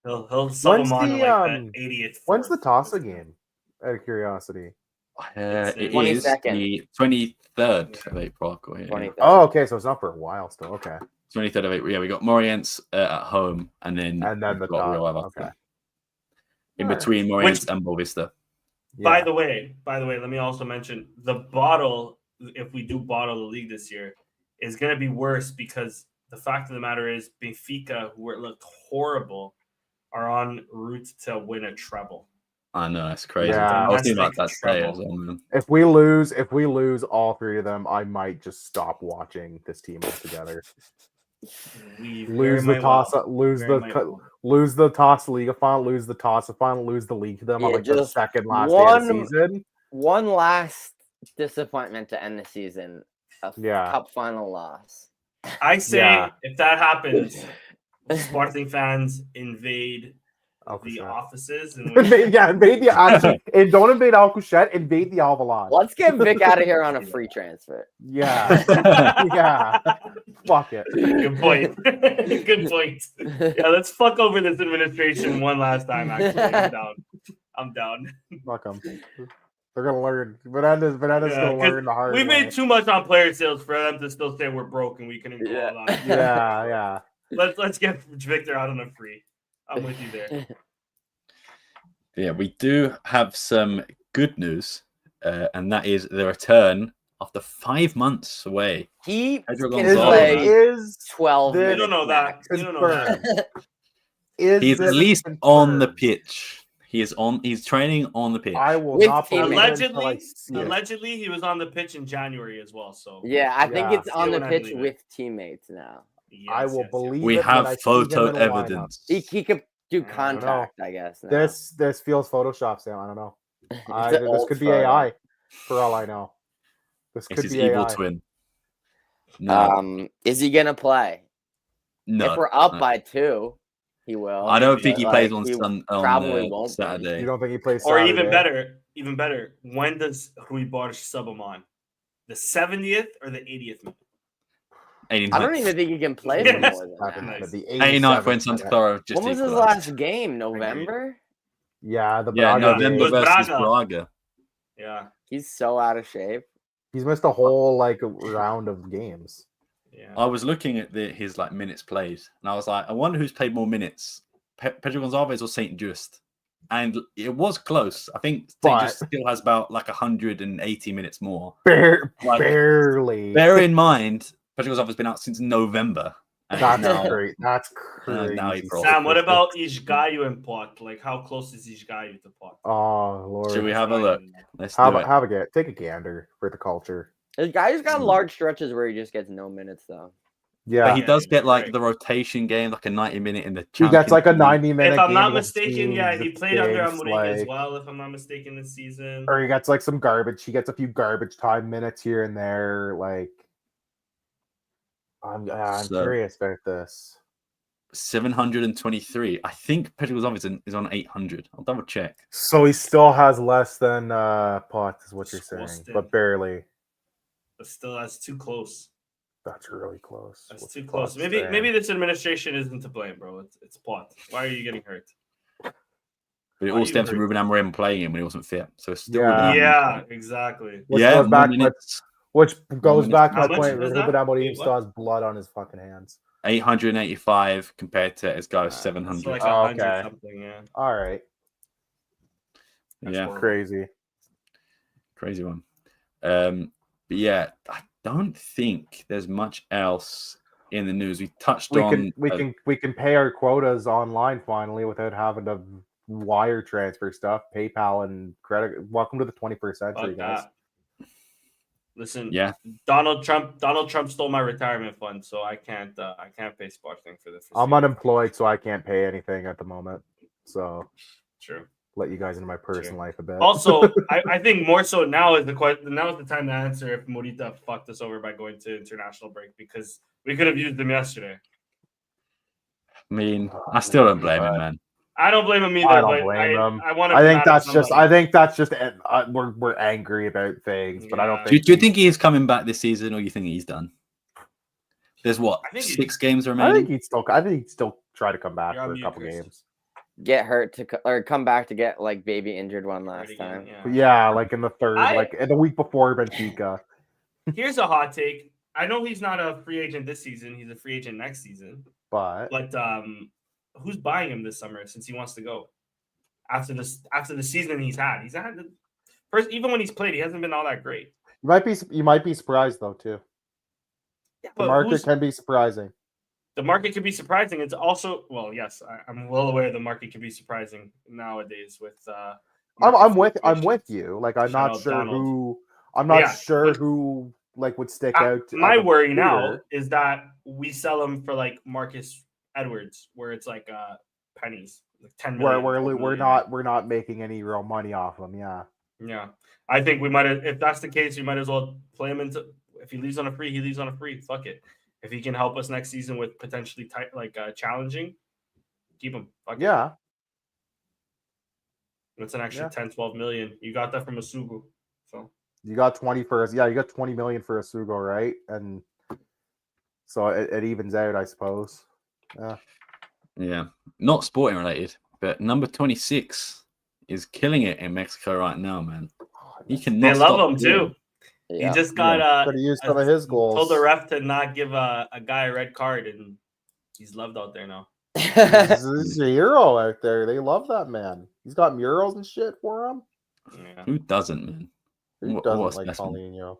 He'll sub When's him on the, in like the 80th. When's the fourth. Tossa game? Out of curiosity. It 22nd. is the 23rd of April. I've got here. 23rd. Oh, okay, so it's not for a while still. Okay, 23rd of April. Yeah, we got Morientes at home, and then and then the we've got Real top. Ave after. Okay. In Alright. between Morientes and Boavista. By Yeah. the way, let me also mention the bottle. If we do bottle the league this year, is going to be worse because the fact of the matter is Benfica, who looked horrible, are en route to win a treble. I know, it's crazy. Yeah. I was thinking about Domestic that today trouble. as well, man. If we lose all 3 of them, I might just stop watching this team altogether. We lose very the might well. toss, lose Very the might co- well. lose the toss Liga final, lose the toss final, lose the league to them on Yeah, like the just second last day of the one- season. One last disappointment to end the season. A Yeah. cup final loss. I say Yeah. if that happens, Sporting fans invade the Alcochete. offices and invade the and don't invade Alcochete, invade the Alvalade. Let's get Vic out of here on a free transfer. Yeah, yeah. Fuck it. Good point. Good point. Yeah, let's fuck over this administration one last time. Actually, I'm down. Fuck them. They're gonna learn. Vanessa's Yeah, gonna 'cause learn the hard we way. made too much on player sales for them to still say we're broke and we couldn't go all out. Yeah. Let's get Victor out on a free. I'm with you there. Yeah, we do have some good news, and that is the return after 5 months away. He Pedro can Gonzalez. play Is 12 this- You don't know that. max. You don't know that. confirmed? Is He's at this least on the confirmed? pitch. He's training on the pitch. I will With not believe teammates. it until I see it. Allegedly, he was on the pitch in January as well. So Yeah, I think Yeah. it's on the Still pitch not believe it. with teammates now. I will yes. believe We it when I have see him photo in the lineup. evidence. He could do I don't know. contact, I guess. Now. This feels Photoshop, Sam. I don't know. It's This an old could be photo. AI, for all I know. This It's could his be evil AI. twin. No, Is he gonna play? no. If we're up no. by 2, he will. I don't think he but, plays like, on, he on won't be. Saturday. You don't think he plays? Or Saturday? even better. When does Rui Borges sub him on? The 70th or the 80th minute? I don't even think he can play for more than that. Nice. The 89th when 87th Santa minute. Clara just When was his equalised. last game? November? Yeah, the Yeah, Braga November game. was versus Braga. Braga. Yeah. He's so out of shape. He's missed a whole round of games. Yeah. I was looking at his minutes played, and I was like, I wonder who's played more minutes, Pedro Gonzalez or Saint Just. And it was close. I think Saint But- Just still has about 180 minutes more. Like, Barely. Bear in mind, Pedro Gonzalez has been out since November. And That's now, great. That's crazy. now he broke. Sam, what about Ishgayu and Pot? Like, how close is Ishgayu to Pot? Oh Lord. Should we have a look? Let's have do a, it. have a get? Take a gander for the culture. This guy's got Hmm. large stretches where he just gets no minutes though. Yeah, But he does get like right. the rotation game, like a 90-minute in the he Champions gets like a League. 90-minute. If I'm game not against mistaken, yeah, teams he that played under stinks, Alvalade as like- well. If I'm not mistaken, this season. Or he gets like some garbage. He gets a few garbage time minutes here and there. Like, I'm So- curious about this. 723. I think Portugal's office is on 800. I'll double check. So he still has less than Potts, is what you're saying, Squasted. but barely. But still, that's too close. That's really close. That's What's too close. Potts Maybe saying? this administration isn't to blame, bro. It's plot. Why are you getting hurt? But it Why all you stems from hurt? Ruben Amorim playing him when he wasn't fit. So it's still Yeah. Ruben Amorim's Yeah, fault. exactly. Which Yeah, goes back more to minutes. which goes minutes. back to How my much point. is Ruben that? Amorim Wait, still what? has blood on his fucking hands. 885 compared to his guy It's 700. like Oh, 100 okay. something. Yeah. All right, That's Yeah, horrible. crazy. crazy one. But yeah, I don't think there's much else in the news. We touched on. We can pay our quotas online finally without having to wire transfer stuff, PayPal and credit. Welcome to the 21st century, Fuck guys. that. Listen, Yeah, Donald Trump stole my retirement fund, so I can't pay Sporting for this. I'm unemployed, so I can't pay anything at the moment. So True. let you guys into my personal life a bit. Also, I think more so now is the question. Now is the time to answer if Morita fucked us over by going to international break, because we could have used them yesterday. I mean, I still don't blame him, man. I don't blame him either. I don't but blame him. I want. I think that's just we're angry about things, but I don't Yeah. think. Do you think he is coming back this season, or you think he's done? There's what, I think 6 games I remaining? think he'd still try to come back You're on for a mute, couple Chris. games. Get hurt or come back to get like baby injured one last time. But yeah, like in the third, I- like in the week before Benfica. Here's a hot take. I know he's not a free agent this season. He's a free agent next season. But But who's buying him this summer since he wants to go? After the season he's had first, even when he's played, he hasn't been all that great. you might be surprised though too. Yeah, The market can be surprising. the market can be surprising. It's also, well, yes, I'm well aware the market can be surprising nowadays with. I'm market with you. Like I'm Shout not out sure Donald. who I'm not Yeah, sure but- who like would stick out. My as a worry now player. is that we sell him for like Marcus Edwards, where it's like pennies, like 10 million. where 12 million. we're not making any real money off them. Yeah. Yeah, I think we might have. If that's the case, we might as well play him into. If he leaves on a free, he leaves on a free. Fuck it. If he can help us next season with potentially challenging, keep him. Fuck it. Yeah. It's an extra Yeah. 10, 12 million. You got that from Asugu. So You got 20 for us. Yeah, you got 20 million for Asugo, right? And so it evens out, I suppose. Yeah. Yeah, not sporting related, but number 26 is killing it in Mexico right now, man. He can. they love him too. Yeah. He just got Could have used some of his goals. told the ref to not give a guy a red card, and he's loved out there now. He's a hero out there. They love that man. He's got murals and shit for him. Yeah. Who doesn't, man? Who What doesn't a like specimen. Paulinho?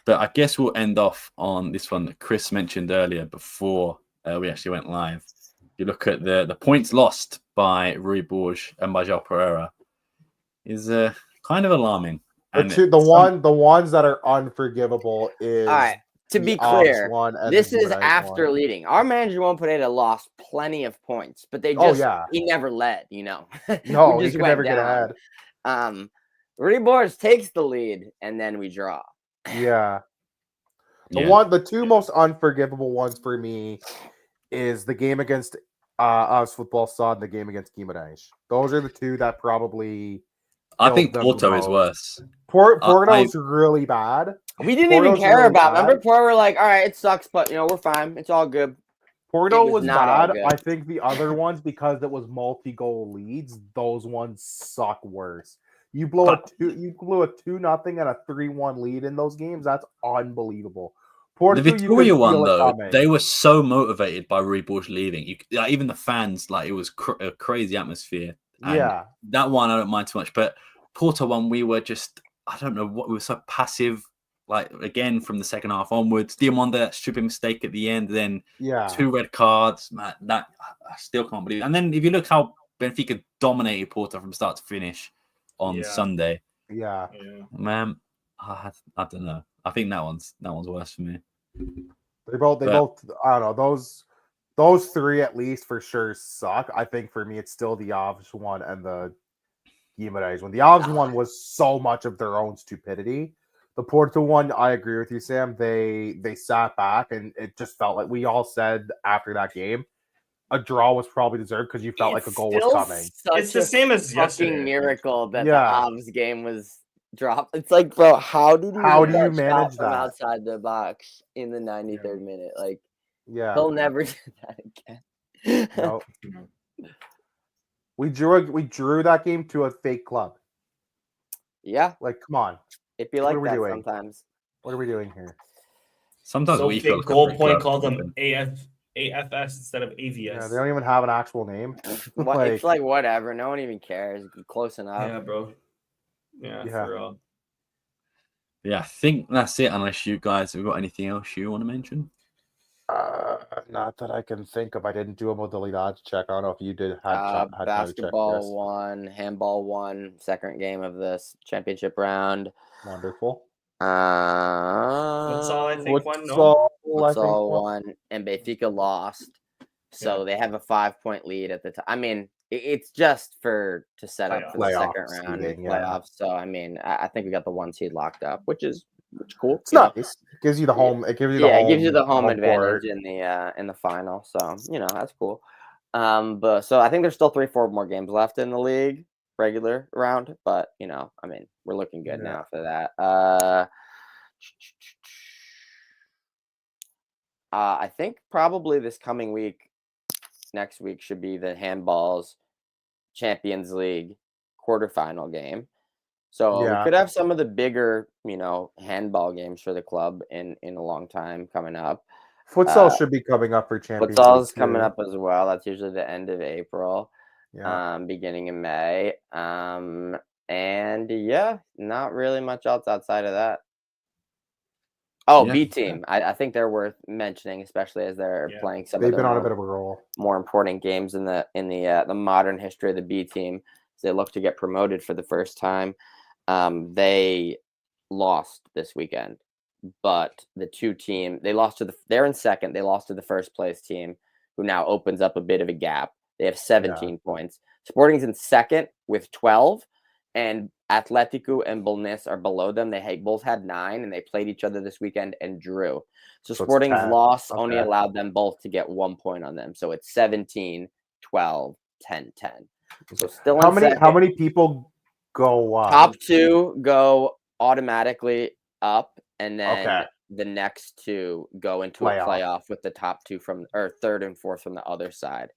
But I guess we'll end off on this one that Chris mentioned earlier before we actually went live. You look at the points lost by Rui Borges and by João Pereira is kind of alarming. The ones that are unforgivable is All right. To the be Ops clear, one and this the is Guarais after one. leading. Our manager Juan Pineda lost plenty of points, but they Oh, just yeah. he never led. You know, No, We he just can went never get down. ahead. Rudy Borges takes the lead, and then we draw. Yeah. Yeah. The two most unforgivable ones for me is the game against us Football Sod and the game against Guimarães. Those are the two that probably I think killed them Porto the is most. worse. Porto's really bad. We didn't Porto's even care really about. bad. Remember, Porto were like, "All right, it sucks, but we're fine. It's all good." Porto was was not all bad. good. I think the other ones, because it was multi-goal leads, those ones suck worse. You blew a 2-0 and a 3-1 lead in those games. That's unbelievable. Porto, The you Victoria couldn't one, feel it though, coming. they were so motivated by Rui Borges leaving. Even the fans, like, it was a crazy atmosphere. And Yeah. that one, I don't mind too much. But Porto one, we were just, I don't know what, we were so passive. Like, again, from the second half onwards, Diamanda, that stupid mistake at the end, then Yeah. 2 red cards. Man, that I still can't believe it. And then if you look how Benfica dominated Porto from start to finish on Yeah. Sunday, Yeah. Yeah. man, I don't know. I think that one's worse for me. They both I don't know, those three at least for sure suck. I think for me it's still the Avs one and the Guimaraes one. The Avs one was so much of their own stupidity. The Porto one, I agree with you, Sam. They sat back and it just felt like we all said after that game, a draw was probably deserved because you felt like a goal was coming. It's the same as yesterday. Fucking miracle that Yeah. the Avs game was dropped. It's like, bro, how do you manage from that? outside the box in the 93rd minute? Like, Yeah. he'll never do that again. No. We drew that game to a fake club. Yeah, Like, come on. it'd be What like are we that doing? sometimes. What are we doing here? Sometimes So we feel big like a goal free point club. called them AFS instead of AVS. Yeah, they don't even have an actual name. It's like whatever. No one even cares. Close enough. Yeah, bro. Yeah, Yeah. for real. Yeah, I think that's it. Unless you guys have got anything else you want to mention. Not that I can think of. I didn't do a modalidad check. I don't know if you did. Had time to check, Basketball Chris. won, handball won, second game of this championship round. Wonderful. Futsal, I think, won. No, Futsal won, and Benfica lost. So they have a 5-point lead at the time. I mean, it's just to set up for the second round playoffs. So I mean, I think we got the 1 seed locked up, which is cool. It's nice. It gives you the home. It gives you the home. It gives you the home advantage court. in the final. So that's cool. But so I think there's still 3-4 more games left in the league regular round. But I mean, we're looking good now for that. I think probably this coming week, next week should be the handballs Champions League quarterfinal game. So we could have some of the bigger, handball games for the club in a long time coming up. Futsal should be coming up for Champions League. Futsal's coming up as well. That's usually the end of April, beginning of May. And not really much else outside of that. Oh, B team. I think they're worth mentioning, especially as they're playing some. They've been on a bit of a roll. More important games in the modern history of the B team. As they look to get promoted for the first time. They lost this weekend, but the two team they're in second. They lost to the first place team, who now opens up a bit of a gap. They have 17 points. Sporting's in second with 12, and Atletico and Bolnes are below them. They both had 9, and they played each other this weekend and drew. So Sporting's loss only allowed them both to get 1 point on them. So it's 17, 12, 10, 10. So still how many people go up? Top 2 go automatically up, and then the next 2 go into a playoff with the top 2 or third and fourth from the other side.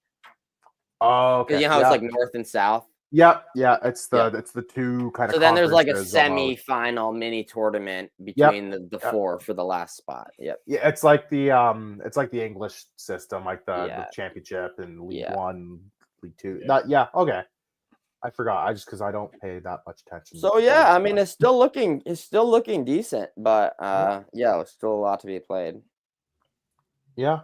Oh, okay. You know how it's like north and south? Yeah. It's the 2 kind of. So then there's like a semi-final mini tournament between the 4 for the last spot. Yep. Yeah, it's like the English system, like the championship and League 1, League 2. Okay. I forgot. Because I don't pay that much attention. So I mean, it's still looking decent, but there's still a lot to be played. Yeah,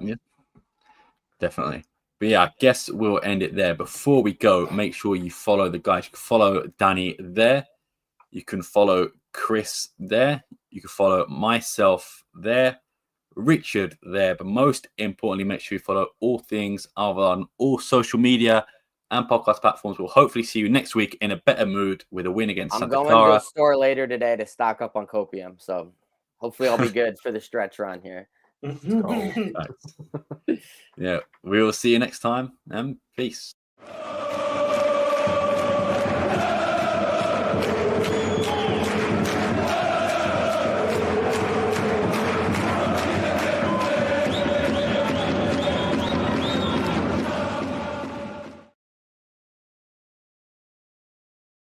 definitely. But yeah, I guess we'll end it there. Before we go, make sure you follow the guys. You can follow Danny there. You can follow Chris there. You can follow myself there. Richard there. But most importantly, make sure you follow all things Alvalade on all social media and podcast platforms. We'll hopefully see you next week in a better mood with a win against Santa Clara. I'm going to the store later today to stock up on copium. So hopefully I'll be good for the stretch run here. Yeah, we will see you next time, and peace.